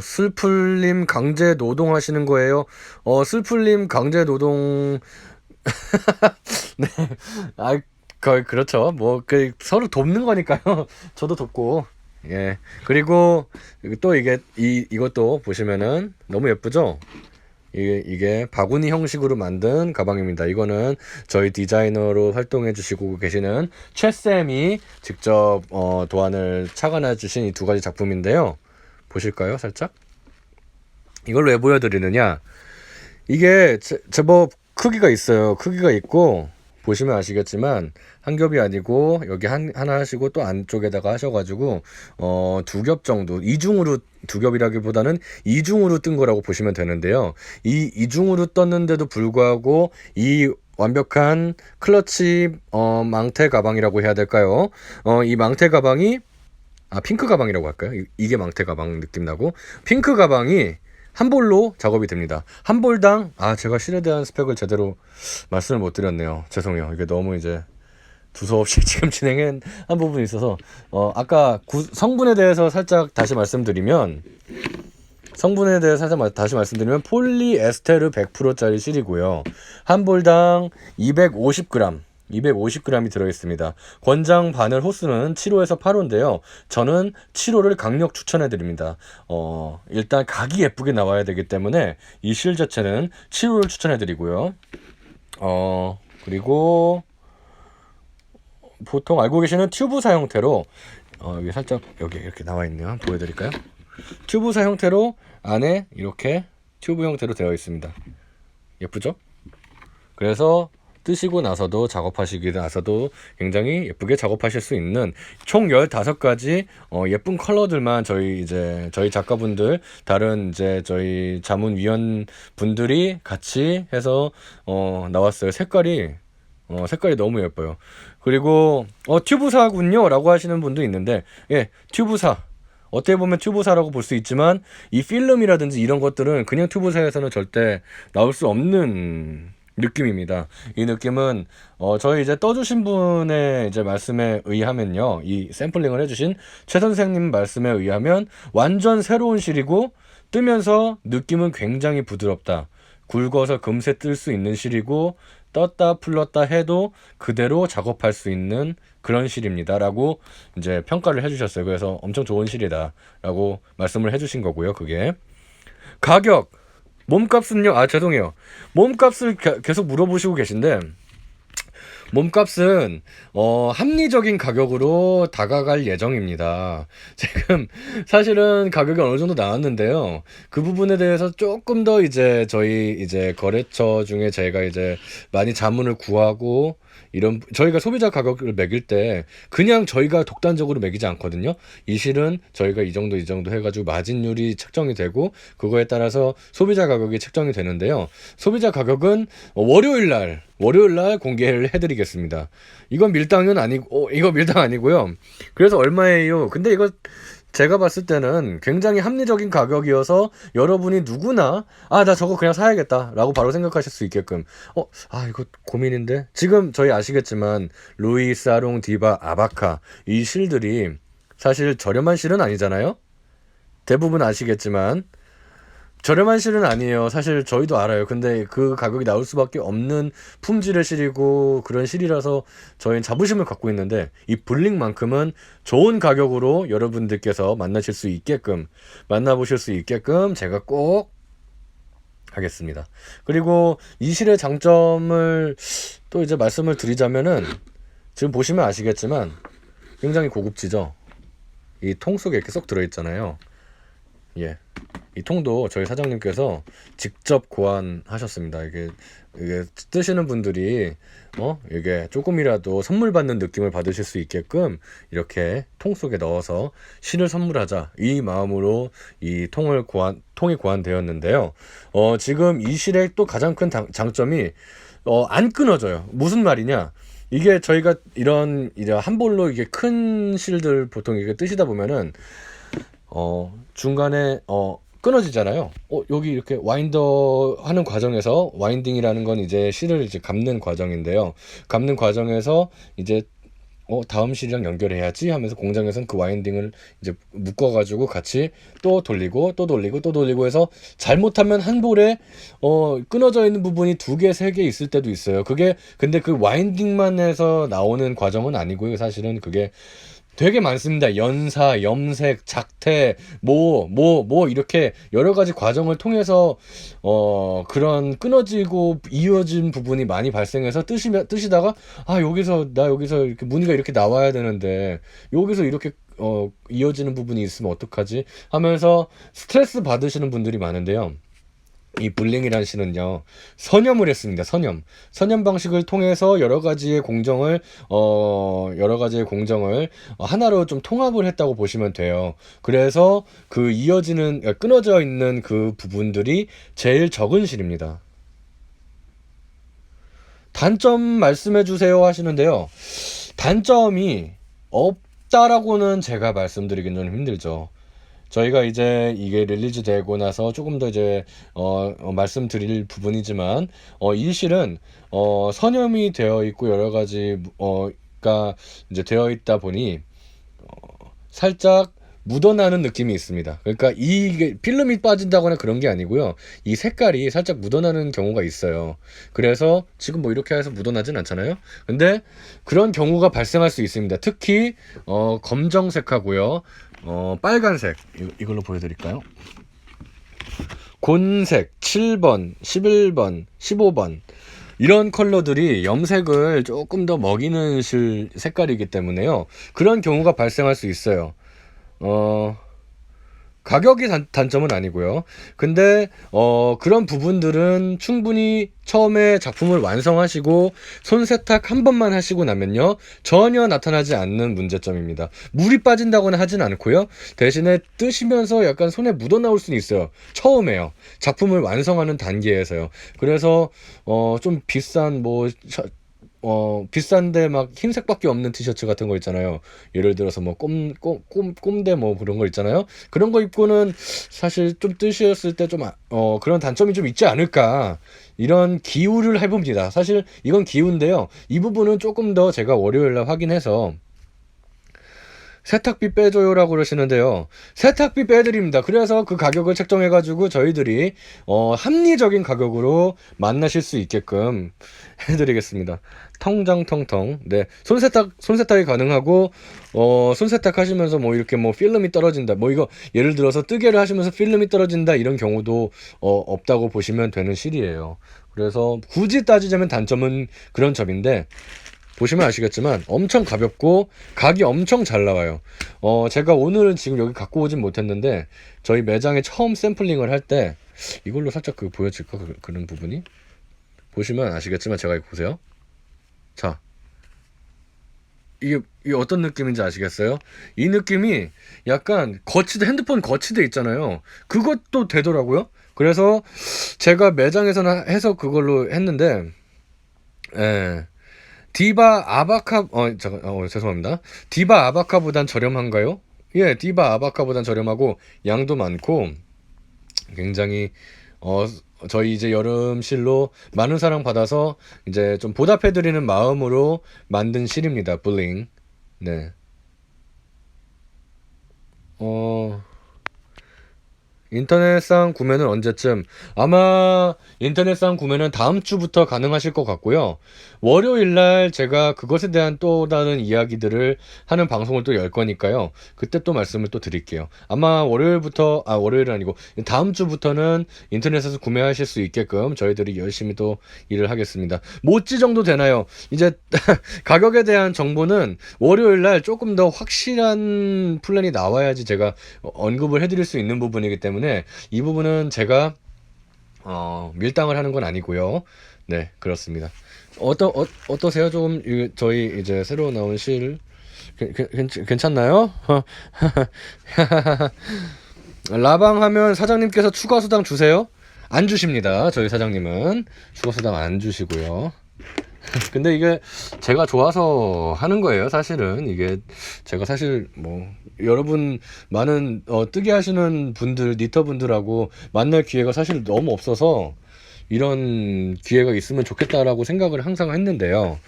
슬플님 강제 노동 하시는 거예요? 슬플님 강제 노동 네, 그렇죠. 뭐 서로 돕는 거니까요. 저도 돕고. 예. 그리고 또 이것도 보시면은 너무 예쁘죠? 이게 바구니 형식으로 만든 가방입니다. 이거는 저희 디자이너로 활동해 주시고 계시는 최쌤이 직접 도안을 착안해 주신 이 두 가지 작품인데요. 보실까요? 살짝? 이걸 왜 보여드리느냐, 이게 제법 크기가 있어요. 크기가 있고, 보시면 아시겠지만 한 겹이 아니고 여기 하나 하시고 또 안쪽에다가 하셔가지고 두 겹 정도, 이중으로, 두 겹이라기보다는 이중으로 뜬 거라고 보시면 되는데요. 이 이중으로 떴는데도 불구하고 이 완벽한 클러치 망태 가방이라고 해야 될까요? 이 망태 가방이 핑크 가방이라고 할까요? 이게 망태 가방 느낌 나고, 핑크 가방이 한 볼로 작업이 됩니다. 한 볼당, 제가 실에 대한 스펙을 제대로 말씀을 못 드렸네요. 죄송해요. 이게 너무 이제 두서없이 지금 진행한 부분이 있어서, 아까 성분에 대해서 살짝 다시 말씀드리면, 폴리에스테르 100%짜리 실이고요. 한 볼당 250g이 들어있습니다. 권장 바늘 호수는 7호에서 8호인데요. 저는 7호를 강력 추천해드립니다. 일단 각이 예쁘게 나와야 되기 때문에 이 실 자체는 7호를 추천해드리고요. 그리고 보통 알고 계시는 튜브사 형태로, 여기 살짝 여기 이렇게 나와 있네요. 한번 보여드릴까요? 튜브사 형태로 안에 이렇게 튜브 형태로 되어 있습니다. 예쁘죠? 그래서 뜨시고 나서도 작업하시기 나서도 굉장히 예쁘게 작업하실 수 있는 총 15가지 예쁜 컬러들만 저희 작가분들, 다른 이제 저희 자문위원 분들이 같이 해서 나왔어요. 색깔이 너무 예뻐요. 그리고 튜브사군요 라고 하시는 분도 있는데, 예, 튜브사, 어떻게 보면 튜브사라고 볼 수 있지만 이 필름이라든지 이런 것들은 그냥 튜브사에서는 절대 나올 수 없는 느낌입니다. 이 느낌은 저희 이제 떠주신 분의 이제 말씀에 의하면요, 이 샘플링을 해주신 최 선생님 말씀에 의하면 완전 새로운 실이고, 뜨면서 느낌은 굉장히 부드럽다, 굵어서 금세 뜰 수 있는 실이고, 떴다 풀렀다 해도 그대로 작업할 수 있는 그런 실입니다 라고 이제 평가를 해주셨어요. 그래서 엄청 좋은 실이다 라고 말씀을 해주신 거고요. 그게 가격, 몸값은요? 아, 죄송해요. 몸값을 계속 물어보시고 계신데, 몸값은 합리적인 가격으로 다가갈 예정입니다. 지금 사실은 가격이 어느 정도 나왔는데요. 그 부분에 대해서 조금 더 이제 저희 이제 거래처 중에 제가 이제 많이 자문을 구하고, 이런 저희가 소비자 가격을 매길 때 그냥 저희가 독단적으로 매기지 않거든요. 이 실은 저희가 이 정도 해가지고 마진율이 책정이 되고, 그거에 따라서 소비자 가격이 책정이 되는데요. 소비자 가격은 월요일 날 공개를 해드리겠습니다. 이건 밀당은 아니고, 이거 밀당 아니고요. 그래서 얼마예요? 근데 이거 제가 봤을 때는 굉장히 합리적인 가격이어서 여러분이 누구나 나 저거 그냥 사야겠다 라고 바로 생각하실 수 있게끔, 이거 고민인데. 지금 저희 아시겠지만 루이, 사롱, 디바, 아바카, 이 실들이 사실 저렴한 실은 아니잖아요. 대부분 아시겠지만 저렴한 실은 아니에요. 사실 저희도 알아요. 근데 그 가격이 나올 수밖에 없는 품질의 실이고 그런 실이라서 저희는 자부심을 갖고 있는데, 이 블링만큼은 좋은 가격으로 여러분들께서 만나보실 수 있게끔 제가 꼭 하겠습니다. 그리고 이 실의 장점을 또 이제 말씀을 드리자면은, 지금 보시면 아시겠지만 굉장히 고급지죠. 이 통 속에 이렇게 쏙 들어있잖아요. 예. 이 통도 저희 사장님께서 직접 고안하셨습니다. 이게 뜨시는 분들이 이게 조금이라도 선물 받는 느낌을 받으실 수 있게끔 이렇게 통 속에 넣어서 실을 선물하자, 이 마음으로 이 통이 고안되었는데요. 지금 이 실의 또 가장 큰 장점이 안 끊어져요. 무슨 말이냐? 이게 저희가 이런 한 볼로 이게 큰 실들 보통 이게 뜨시다 보면은 중간에 끊어지잖아요. 여기 이렇게 와인더 하는 과정에서, 와인딩이라는 건 이제 실을 이제 감는 과정인데요. 감는 과정에서 이제 다음 실이랑 연결해야지 하면서 공장에서는 그 와인딩을 이제 묶어가지고 같이 또 돌리고 해서, 잘못하면 한 볼에 끊어져 있는 부분이 2개, 3개 있을 때도 있어요. 그게 근데 그 와인딩만 해서 나오는 과정은 아니고요. 사실은 그게 되게 많습니다. 연사, 염색, 작태, 이렇게 여러 가지 과정을 통해서 그런 끊어지고 이어진 부분이 많이 발생해서 뜨시다가 여기서 이렇게 무늬가 이렇게 나와야 되는데 여기서 이렇게 이어지는 부분이 있으면 어떡하지 하면서 스트레스 받으시는 분들이 많은데요. 이 블링이라는 실은요, 선염을 했습니다. 선염 방식을 통해서 여러 가지의 공정을 하나로 좀 통합을 했다고 보시면 돼요. 그래서 그 끊어져 있는 그 부분들이 제일 적은 실입니다. 단점 말씀해 주세요 하시는데요. 단점이 없다라고는 제가 말씀드리기는 좀 힘들죠. 저희가 이제 이게 릴리즈 되고 나서 조금 더 이제 말씀드릴 부분이지만, 이 실은 선염이 되어 있고 여러 가지가 이제 되어 있다 보니 살짝 묻어나는 느낌이 있습니다. 그러니까 이게 필름이 빠진다거나 그런 게 아니고요. 이 색깔이 살짝 묻어나는 경우가 있어요. 그래서 지금 뭐 이렇게 해서 묻어나진 않잖아요. 근데 그런 경우가 발생할 수 있습니다. 특히 검정색하고요, 빨간색, 이걸로 보여드릴까요? 곤색 7번, 11번, 15번, 이런 컬러들이 염색을 조금 더 먹이는 색깔이기 때문에요. 그런 경우가 발생할 수 있어요. 가격이 단점은 아니고요. 근데 그런 부분들은 충분히 처음에 작품을 완성하시고 손 세탁 한 번만 하시고 나면요, 전혀 나타나지 않는 문제점입니다. 물이 빠진다거나 하진 않고요. 대신에 뜨시면서 약간 손에 묻어 나올 수는 있어요. 처음에요. 작품을 완성하는 단계에서요. 그래서 좀 비싼 비싼데 막 흰색밖에 없는 티셔츠 같은 거 있잖아요. 예를 들어서 뭐 꼼대 뭐 그런 거 있잖아요. 그런 거 입고는 사실 좀 뜨셨을 때 좀 그런 단점이 좀 있지 않을까, 이런 기우를 해봅니다. 사실 이건 기우인데요. 이 부분은 조금 더 제가 월요일날 확인해서 세탁비 빼줘요라고 그러시는데요. 세탁비 빼드립니다. 그래서 그 가격을 책정해가지고 저희들이 합리적인 가격으로 만나실 수 있게끔 해드리겠습니다. 텅장텅텅. 네, 손세탁이 가능하고 손세탁 하시면서 뭐 이렇게 뭐 필름이 떨어진다, 뭐 이거 예를 들어서 뜨개를 하시면서 필름이 떨어진다 이런 경우도 없다고 보시면 되는 실이에요. 그래서 굳이 따지자면 단점은 그런 점인데, 보시면 아시겠지만 엄청 가볍고 각이 엄청 잘 나와요. 제가 오늘은 지금 여기 갖고 오진 못했는데 저희 매장에 처음 샘플링을 할 때 이걸로 살짝 보여질까, 그런 부분이? 보시면 아시겠지만, 제가 이거 보세요. 자, 이게 어떤 느낌인지 아시겠어요? 이 느낌이 약간 핸드폰 거치대 있잖아요. 그것도 되더라고요. 그래서 제가 매장에서는 해서 그걸로 했는데, 예. 디바 아바카, 잠깐, 죄송합니다. 디바 아바카보단 저렴한가요? 예, 디바 아바카보단 저렴하고 양도 많고 굉장히 저희 이제 여름실로 많은 사랑 받아서 이제 좀 보답해드리는 마음으로 만든 실입니다. 블링. 네. 어, 인터넷상 구매는 언제쯤? 아마 인터넷상 구매는 다음 주부터 가능하실 것 같고요. 월요일날 제가 그것에 대한 또 다른 이야기들을 하는 방송을 또 열 거니까요. 그때 또 말씀을 또 드릴게요. 아마 월요일은 아니고 다음 주부터는 인터넷에서 구매하실 수 있게끔 저희들이 열심히 또 일을 하겠습니다. 모찌 정도 되나요? 이제 가격에 대한 정보는 월요일날 조금 더 확실한 플랜이 나와야지 제가 언급을 해드릴 수 있는 부분이기 때문에 이 부분은 제가 밀당을 하는 건 아니고요. 네, 그렇습니다. 어떠세요? 조금 저희 이제 새로 나온 실 괜찮나요? 라방 하면 사장님께서 추가 수당 주세요? 안 주십니다. 저희 사장님은 추가 수당 안 주시고요. 근데 이게 제가 좋아서 하는 거예요. 사실은 이게 제가 사실 뭐 여러분 많은 뜨개 하시는 분들, 니터 분들하고 만날 기회가 사실 너무 없어서 이런 기회가 있으면 좋겠다라고 생각을 항상 했는데요.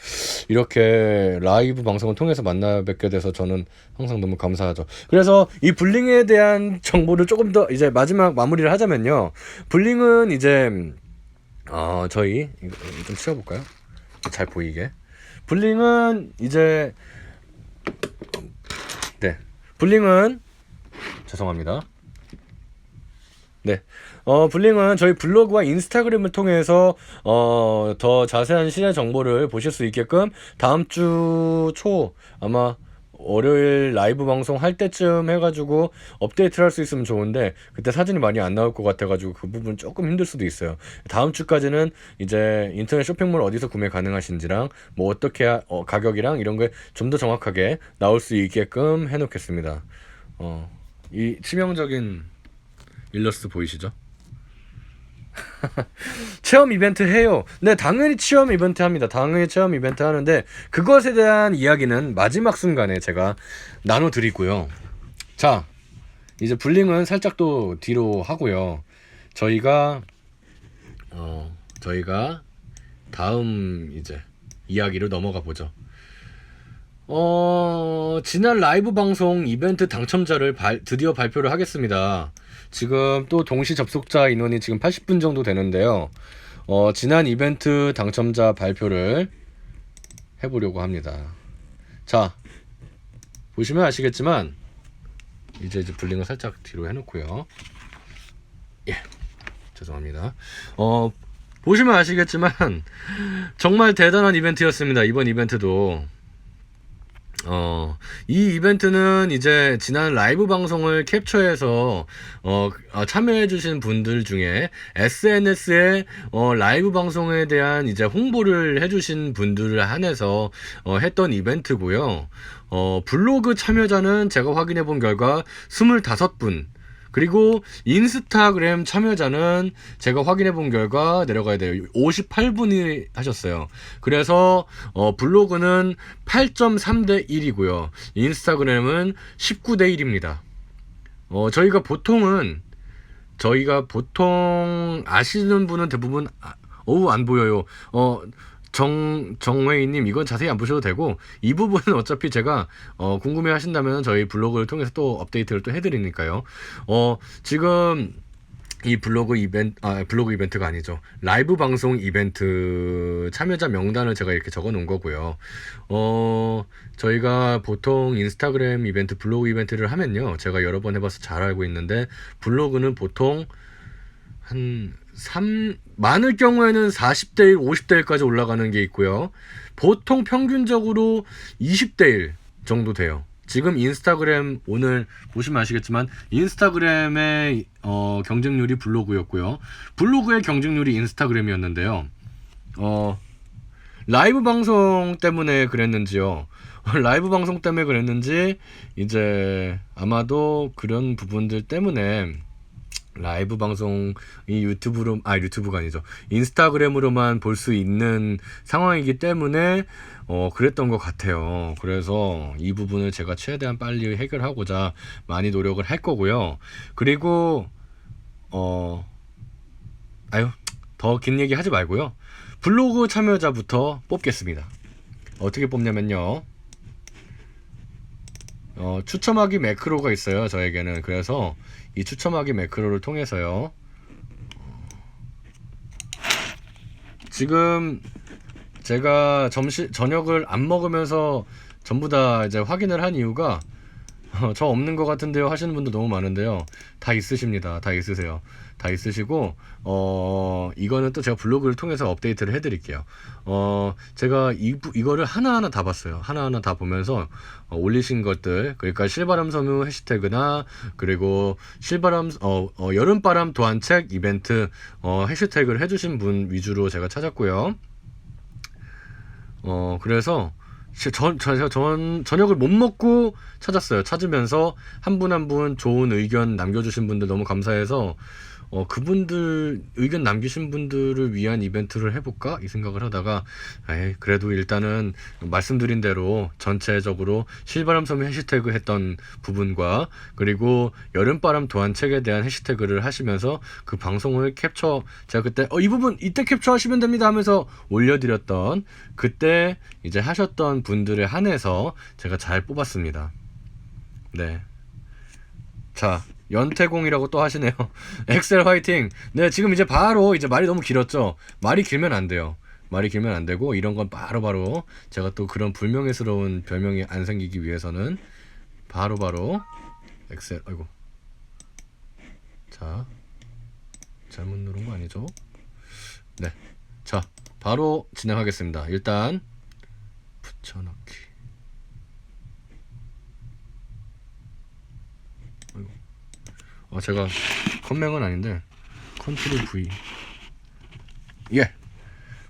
이렇게 라이브 방송을 통해서 만나 뵙게 돼서 저는 항상 너무 감사하죠. 그래서 이 블링에 대한 정보를 조금 더 이제 마지막 마무리를 하자면요. 블링은 이제 저희 이거 좀 치워볼까요? 잘 보이게. 블링은 이제 네, 블링은 죄송합니다. 네, 블링은 저희 블로그와 인스타그램을 통해서 더 자세한 실내 정보를 보실 수 있게끔 다음 주 초 아마 월요일 라이브 방송 할 때쯤 해가지고 업데이트를 할 수 있으면 좋은데 그때 사진이 많이 안 나올 것 같아가지고 그 부분 조금 힘들 수도 있어요. 다음 주까지는 이제 인터넷 쇼핑몰 어디서 구매 가능하신지랑 뭐 어떻게 가격이랑 이런 게 좀 더 정확하게 나올 수 있게끔 해놓겠습니다. 이 치명적인 일러스트 보이시죠? 체험 이벤트 해요. 네, 당연히 체험 이벤트 합니다. 당연히 체험 이벤트 하는데 그것에 대한 이야기는 마지막 순간에 제가 나눠드리고요. 자, 이제 블링은 살짝 또 뒤로 하고요. 저희가 다음 이제 이야기로 넘어가 보죠. 지난 라이브 방송 이벤트 당첨자를 드디어 발표를 하겠습니다. 지금 또 동시 접속자 인원이 지금 80분 정도 되는데요. 지난 이벤트 당첨자 발표를 해보려고 합니다. 자, 보시면 아시겠지만 이제 블링을 살짝 뒤로 해놓고요. 예, 죄송합니다. 보시면 아시겠지만 정말 대단한 이벤트였습니다. 이번 이벤트도. 이 이벤트는 이제 지난 라이브 방송을 캡처해서 참여해주신 분들 중에 SNS에 라이브 방송에 대한 이제 홍보를 해주신 분들을 한해서 했던 이벤트고요. 블로그 참여자는 제가 확인해 본 결과 25분, 그리고 인스타그램 참여자는 제가 확인해 본 결과 내려가야 돼요. 58분이 하셨어요. 그래서 블로그는 8.3대 1이고요. 인스타그램은 19대 1입니다. 저희가 보통 아시는 분은 대부분 안 보여요. 정회의님, 이건 자세히 안 보셔도 되고, 이 부분은 어차피 제가 궁금해 하신다면 저희 블로그를 통해서 또 업데이트를 또 해드리니까요. 지금 이 블로그 이벤트가 아니죠. 라이브 방송 이벤트 참여자 명단을 제가 이렇게 적어 놓은 거고요. 저희가 보통 인스타그램 이벤트, 블로그 이벤트를 하면요, 제가 여러 번 해봐서 잘 알고 있는데, 블로그는 보통 많을 경우에는 40대 1, 50대 1까지 올라가는 게 있고요. 보통 평균적으로 20대 1 정도 돼요. 지금 인스타그램, 오늘 보시면 아시겠지만 인스타그램의 경쟁률이 블로그였고요. 블로그의 경쟁률이 인스타그램이었는데요. 라이브 방송 때문에 그랬는지요. 라이브 방송 때문에 그랬는지, 이제 아마도 그런 부분들 때문에 라이브 방송이 유튜브가 아니죠, 인스타그램으로만 볼 수 있는 상황이기 때문에 그랬던 것 같아요. 그래서 이 부분을 제가 최대한 빨리 해결하고자 많이 노력을 할 거고요. 그리고 더 긴 얘기 하지 말고요, 블로그 참여자부터 뽑겠습니다. 어떻게 뽑냐면요, 추첨하기 매크로가 있어요, 저에게는. 그래서 이 추첨하기 매크로를 통해서요, 지금 제가 저녁을 안 먹으면서 전부 다 이제 확인을 한 이유가, 저 없는 것 같은데요 하시는 분도 너무 많은데요, 다 있으십니다. 다 있으세요. 다 있으시고, 이거는 또 제가 블로그를 통해서 업데이트를 해드릴게요. 제가 이거를 하나하나 다 봤어요. 하나하나 다 보면서 올리신 것들, 그러니까 실바람 섬유 해시태그나, 그리고 여름바람 도안책 이벤트 해시태그를 해주신 분 위주로 제가 찾았고요. 그래서 저녁을 못 먹고 찾았어요. 찾으면서 한 분 한 분 좋은 의견 남겨주신 분들 너무 감사해서, 그분들 의견 남기신 분들을 위한 이벤트를 해볼까 이 생각을 하다가, 그래도 일단은 말씀드린 대로 전체적으로 실바람 섬유 해시태그 했던 부분과, 그리고 여름바람 도안책에 대한 해시태그를 하시면서 그 방송을 제가 그때 이 부분 이때 캡처하시면 됩니다 하면서 올려드렸던, 그때 이제 하셨던 분들에 한해서 제가 잘 뽑았습니다. 네. 자, 연태공이라고 또 하시네요. 엑셀 화이팅. 네, 지금 이제 바로, 이제 말이 너무 길었죠. 말이 길면 안 돼요. 말이 길면 안 되고, 이런 건 바로바로 제가 또 그런 불명예스러운 별명이 안 생기기 위해서는 바로바로 엑셀, 아이고, 자, 잘못 누른 거 아니죠? 네, 자, 바로 진행하겠습니다. 일단 붙여넣기. 제가 컴맹은 아닌데 컨트롤 V. 예,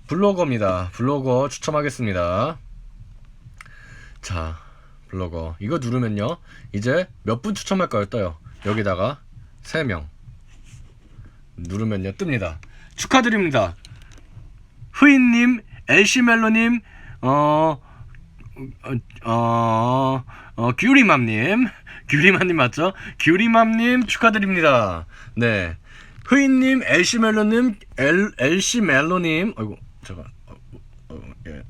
블로거입니다. 블로거 추첨하겠습니다. 자, 블로거 이거 누르면요, 이제 몇 분 추첨할까요? 떠요. 여기다가 3명 누르면요, 뜹니다. 축하드립니다. 흐인님, 엘시멜로님, 규리맘님 맞죠? 규리맘님 축하드립니다. 네, 흐인님, 엘시멜로님, 엘시멜로님,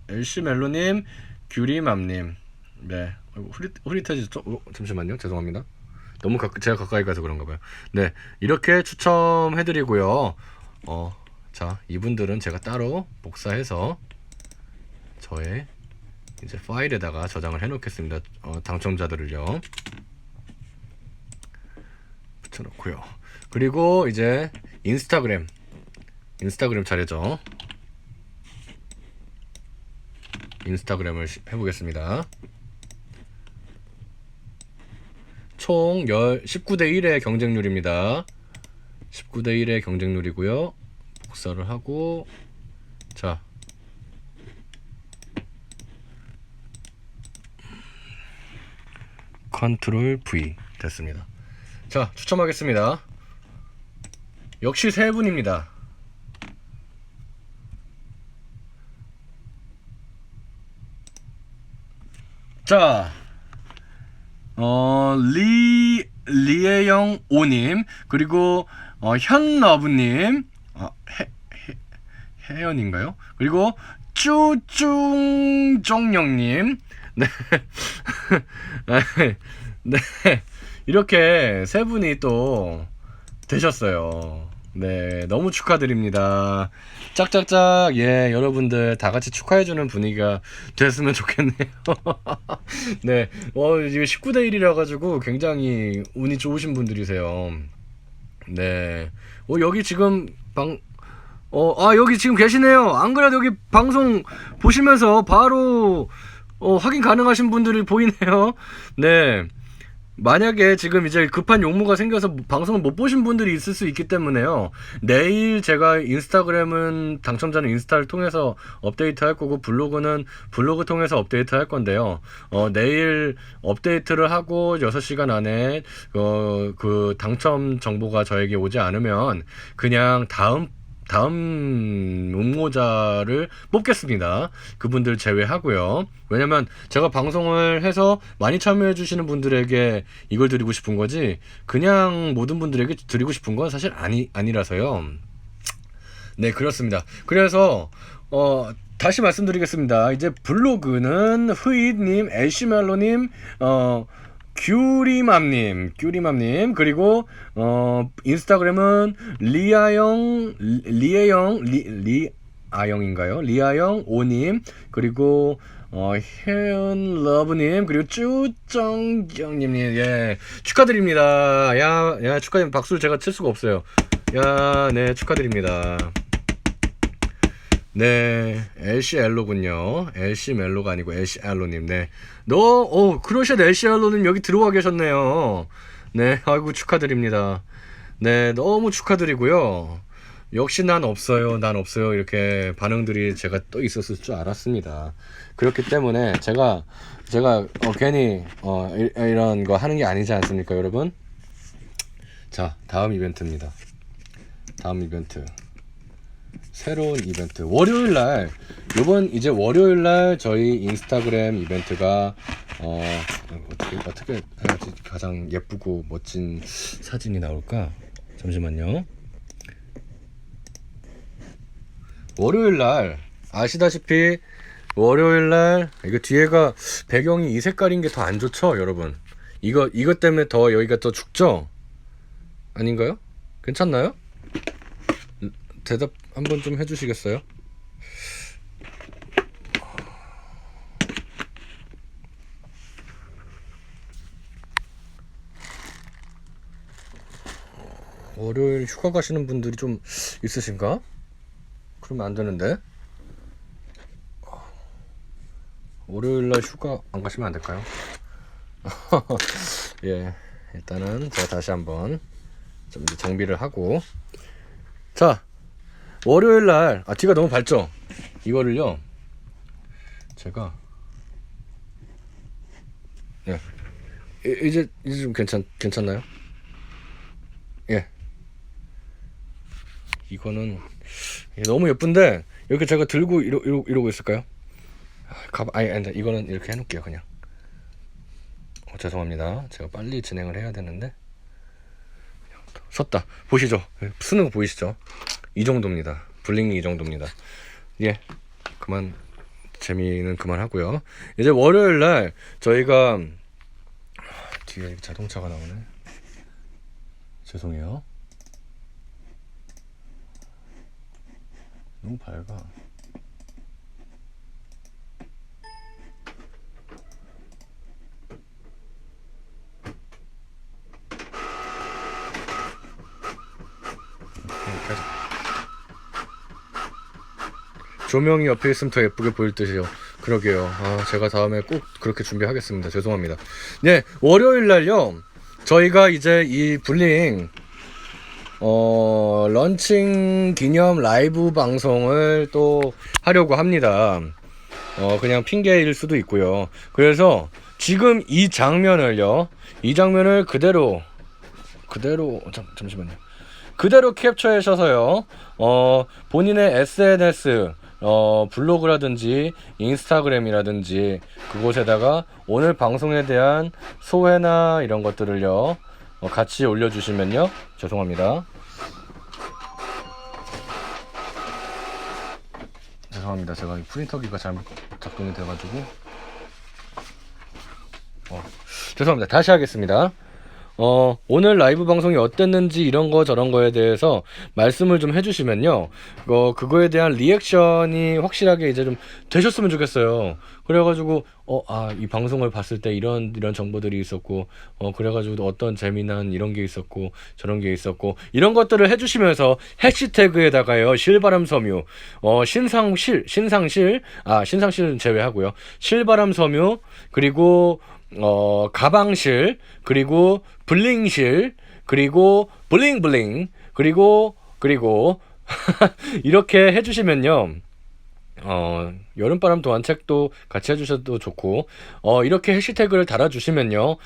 엘시멜로님, 규리맘님. 네, 흐릿해지죠? 잠시만요, 죄송합니다. 너무 제가 가까이 가서 그런가 봐요. 네, 이렇게 추첨해드리고요. 자, 이분들은 제가 따로 복사해서 저의 이제 파일에다가 저장을 해놓겠습니다. 당첨자들을요, 붙여놓고요. 그리고 이제 인스타그램 차례죠. 인스타그램을 해보겠습니다. 총 19대 1의 경쟁률입니다. 19대 1의 경쟁률이고요. 복사를 하고, 자, 컨트롤 V 됐습니다. 자, 추첨하겠습니다. 역시 3분입니다. 자, 리에영 5님, 그리고 현러브님, 혜연인가요? 그리고 쭈중종영님. 네. 네. 이렇게 세 분이 또 되셨어요. 네. 너무 축하드립니다. 짝짝짝. 예, 여러분들 다 같이 축하해주는 분위기가 됐으면 좋겠네요. 네. 이게 19대 1이라 가지고 굉장히 운이 좋으신 분들이세요. 네. 여기 지금 여기 지금 계시네요. 안 그래도 여기 방송 보시면서 바로 확인 가능하신 분들이 보이네요. 네. 만약에 지금 이제 급한 용무가 생겨서 방송을 못 보신 분들이 있을 수 있기 때문에요. 내일 제가 인스타그램은 당첨자는 인스타를 통해서 업데이트 할 거고, 블로그는 블로그 통해서 업데이트 할 건데요. 내일 업데이트를 하고 6시간 안에 그 당첨 정보가 저에게 오지 않으면 그냥 다음 응모자를 뽑겠습니다. 그분들 제외하고요. 왜냐면 제가 방송을 해서 많이 참여해 주시는 분들에게 이걸 드리고 싶은 거지, 그냥 모든 분들에게 드리고 싶은 건 사실 아니라서요. 네, 그렇습니다. 그래서 다시 말씀드리겠습니다. 이제 블로그는 흐잇님, 애쉬멜로님, 규리맘님, 그리고 인스타그램은 리아영인가요? 리아영 5님, 그리고 혜은러브님, 그리고 쭈정경님, 예, 축하드립니다. 야, 축하드립니다. 박수를 제가 칠 수가 없어요. 야, 네, 축하드립니다. 네, 엘시엘로군요. 엘시멜로가 아니고 엘시엘로님. 네, 크로셰 엘시엘로님 여기 들어와 계셨네요. 네, 아이고 축하드립니다. 네, 너무 축하드리고요. 역시 난 없어요, 이렇게 반응들이 제가 또 있었을 줄 알았습니다. 그렇기 때문에 제가 괜히 이런 거 하는 게 아니지 않습니까, 여러분? 자, 다음 이벤트입니다. 다음 이벤트. 새로운 이벤트. 월요일날, 이제 월요일날 저희 인스타그램 이벤트가 어떻게 해야지 가장 예쁘고 멋진 사진이 나올까? 잠시만요. 월요일날 아시다시피 월요일날 이거 뒤에가 배경이 이 색깔인 게 더 안 좋죠, 여러분? 이것 때문에 더 여기가 더 죽죠? 아닌가요? 괜찮나요? 대답 한번 좀 해주시겠어요? 월요일 휴가 가시는 분들이 좀 있으신가? 그러면 안 되는데. 월요일날 휴가 안 가시면 안 될까요? 예, 일단은 제가 다시 한번 좀 이제 정비를 하고. 자, 월요일날 뒤가 너무 밝죠? 이거를요, 제가 이제 좀 괜찮나요? 예, 이거는 너무 예쁜데 이렇게 제가 들고 이러고 있을까요? 아니, 이거는 이렇게 해놓을게요, 그냥. 죄송합니다. 제가 빨리 진행을 해야 되는데. 섰다. 보시죠? 쓰는 거 보이시죠? 이 정도입니다. 블링이 이 정도입니다. 예, 그만, 재미는 그만하고요. 이제 월요일날 저희가 뒤에 자동차가 나오네. 죄송해요. 너무 밝아. 조명이 옆에 있으면 더 예쁘게 보일 듯이요. 그러게요. 제가 다음에 꼭 그렇게 준비하겠습니다. 죄송합니다. 네, 월요일날요, 저희가 이제 이 블링 런칭 기념 라이브 방송을 또 하려고 합니다. 그냥 핑계일 수도 있고요. 그래서 지금 이 장면을 그대로 잠시만요. 그대로 캡처하셔서요, 본인의 SNS, 블로그라든지 인스타그램이라든지 그곳에다가 오늘 방송에 대한 소회나 이런 것들을요, 같이 올려주시면요. 죄송합니다. 죄송합니다. 제가 프린터기가 잘못 작동이 돼가지고 죄송합니다. 다시 하겠습니다. 오늘 라이브 방송이 어땠는지 이런 거 저런 거에 대해서 말씀을 좀 해주시면요. 그거에 대한 리액션이 확실하게 이제 좀 되셨으면 좋겠어요. 그래가지고, 이 방송을 봤을 때 이런 정보들이 있었고, 그래가지고 어떤 재미난 이런 게 있었고, 저런 게 있었고, 이런 것들을 해주시면서 해시태그에다가요, 실바람 섬유, 신상실은 제외하고요. 실바람 섬유, 그리고 가방실, 그리고 블링실, 그리고 블링블링, 그리고 이렇게 해주시면요. 여름바람 도안책도 같이 해주셔도 좋고, 이렇게 해시태그를 달아주시면요.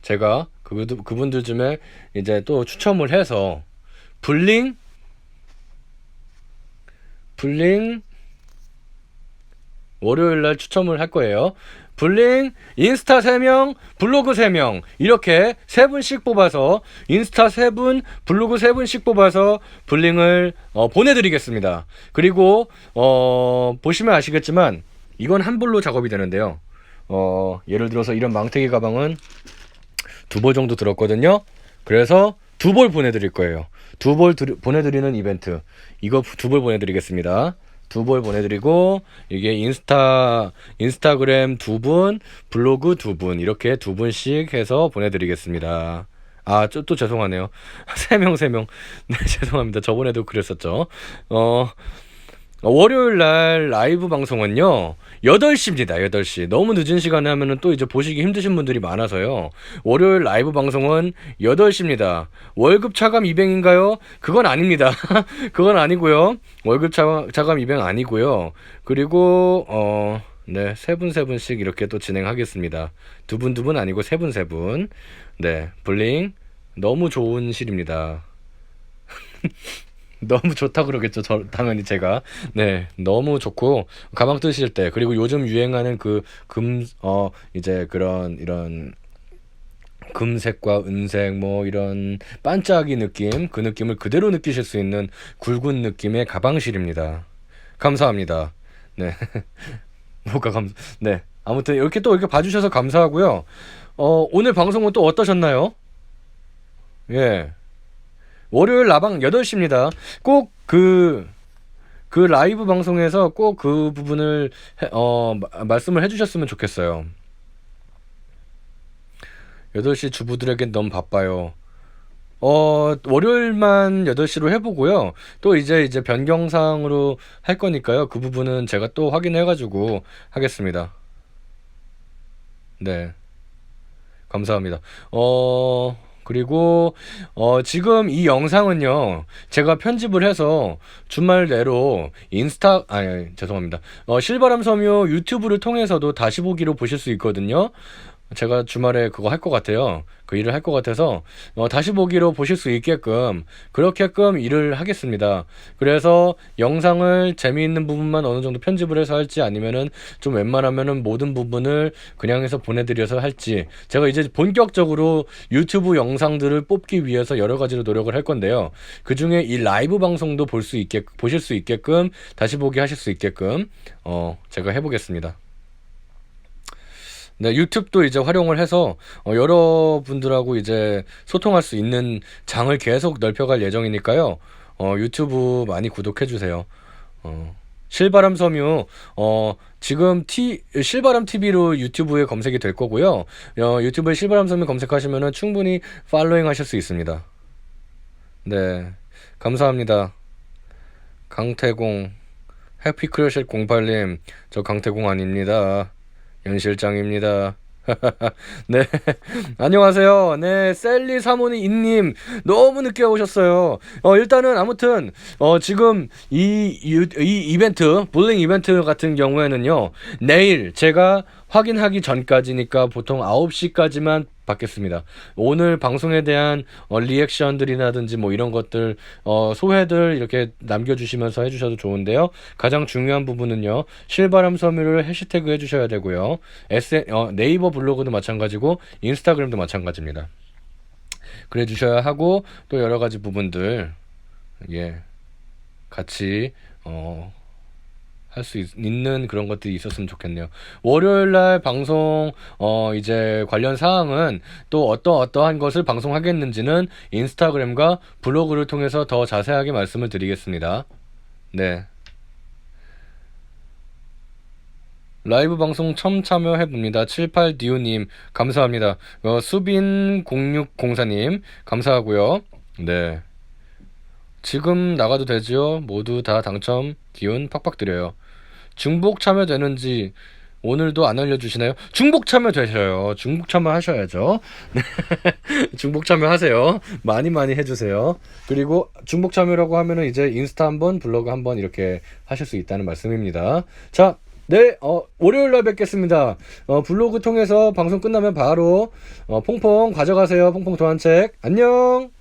제가 그분들 중에 이제 또 추첨을 해서 블링 월요일날 추첨을 할 거예요. 블링, 인스타 3명, 블로그 3명 이렇게 3분씩 뽑아서 인스타 3분, 블로그 3분씩 뽑아서 블링을 보내드리겠습니다. 그리고 보시면 아시겠지만 이건 한 볼로 작업이 되는데요. 예를 들어서 이런 망태기 가방은 2볼 정도 들었거든요. 그래서 2볼 보내드릴 거예요. 2볼 보내드리는 이벤트, 이거 2볼 보내드리겠습니다. 2볼 보내드리고, 이게 인스타그램 2분, 블로그 2분, 이렇게 2분씩 해서 보내드리겠습니다. 또 죄송하네요. 3명. 네, 죄송합니다. 저번에도 그랬었죠. 월요일 날 라이브 방송은요, 8시입니다. 8시. 너무 늦은 시간에 하면은 또 이제 보시기 힘드신 분들이 많아서요. 월요일 라이브 방송은 8시입니다. 월급 차감 입행인가요? 그건 아닙니다. 그건 아니고요. 월급 차감 입행 아니고요. 그리고 네, 3분씩 이렇게 또 진행하겠습니다. 2분 아니고 3분. 네, 블링 너무 좋은 실입니다. 너무 좋다 그러겠죠. 당연히 제가. 네, 너무 좋고, 가방 뜨실 때, 그리고 요즘 유행하는 이제 이런 금색과 은색, 뭐 이런 반짝이 느낌, 그 느낌을 그대로 느끼실 수 있는 굵은 느낌의 가방실입니다. 감사합니다. 네. 네. 아무튼 이렇게 봐주셔서 감사하고요. 오늘 방송은 또 어떠셨나요? 예. 월요일 라방 8시입니다. 꼭 그 라이브 방송에서 꼭 그 부분을 말씀을 해주셨으면 좋겠어요. 8시 주부들에겐 너무 바빠요. 월요일만 8시로 해보고요. 또 이제 변경사항으로 할 거니까요. 그 부분은 제가 또 확인해가지고 하겠습니다. 네. 감사합니다. 그리고 지금 이 영상은요, 제가 편집을 해서 주말 내로 죄송합니다. 실바람 섬유 유튜브를 통해서도 다시 보기로 보실 수 있거든요. 제가 주말에 그거 할 것 같아요. 그 일을 할 것 같아서 다시 보기로 보실 수 있게끔 그렇게끔 일을 하겠습니다. 그래서 영상을 재미있는 부분만 어느 정도 편집을 해서 할지, 아니면은 좀 웬만하면은 모든 부분을 그냥 해서 보내드려서 할지, 제가 이제 본격적으로 유튜브 영상들을 뽑기 위해서 여러 가지로 노력을 할 건데요. 그 중에 이 라이브 방송도 보실 수 있게끔, 다시 보기 하실 수 있게끔 제가 해보겠습니다. 네, 유튜브도 이제 활용을 해서 여러분들하고 이제 소통할 수 있는 장을 계속 넓혀갈 예정이니까요. 유튜브 많이 구독해 주세요. 실바람 섬유 지금 실바람 TV로 유튜브에 검색이 될 거고요. 유튜브에 실바람 섬유 검색하시면은 충분히 팔로잉 하실 수 있습니다. 네, 감사합니다. 강태공, 해피크러쉬 08님, 저 강태공 아닙니다. 연 실장입니다. 네. 안녕하세요. 네, 셀리 사모니 인님 너무 늦게 오셨어요. 일단은 아무튼 지금 이 이벤트, 볼링 이벤트 같은 경우에는요, 내일 제가 확인하기 전까지니까 보통 9시까지만 받겠습니다. 오늘 방송에 대한 리액션들이라든지 뭐 이런 것들, 소회들 이렇게 남겨주시면서 해주셔도 좋은데요. 가장 중요한 부분은요, 실바람 섬유를 해시태그 해주셔야 되고요. 네이버 블로그도 마찬가지고 인스타그램도 마찬가지입니다. 그래 주셔야 하고, 또 여러 가지 부분들 같이 할 수 있는 그런 것들이 있었으면 좋겠네요. 월요일날 방송 이제 관련 사항은 또 어떠한 것을 방송하겠는지는 인스타그램과 블로그를 통해서 더 자세하게 말씀을 드리겠습니다. 네. 라이브 방송 처음 참여해봅니다. 78디오님 감사합니다. 수빈0604님 감사하고요. 네. 지금 나가도 되지요? 모두 다 당첨 기운 팍팍 드려요. 중복 참여되는지 오늘도 안 알려주시나요? 중복 참여되셔요. 중복 참여하셔야죠. 중복 참여하세요. 많이 해주세요. 그리고 중복 참여라고 하면은 이제 인스타 한번, 블로그 한번 이렇게 하실 수 있다는 말씀입니다. 자, 네, 월요일날 뵙겠습니다. 블로그 통해서 방송 끝나면 바로 퐁퐁 가져가세요. 퐁퐁 도안책. 안녕.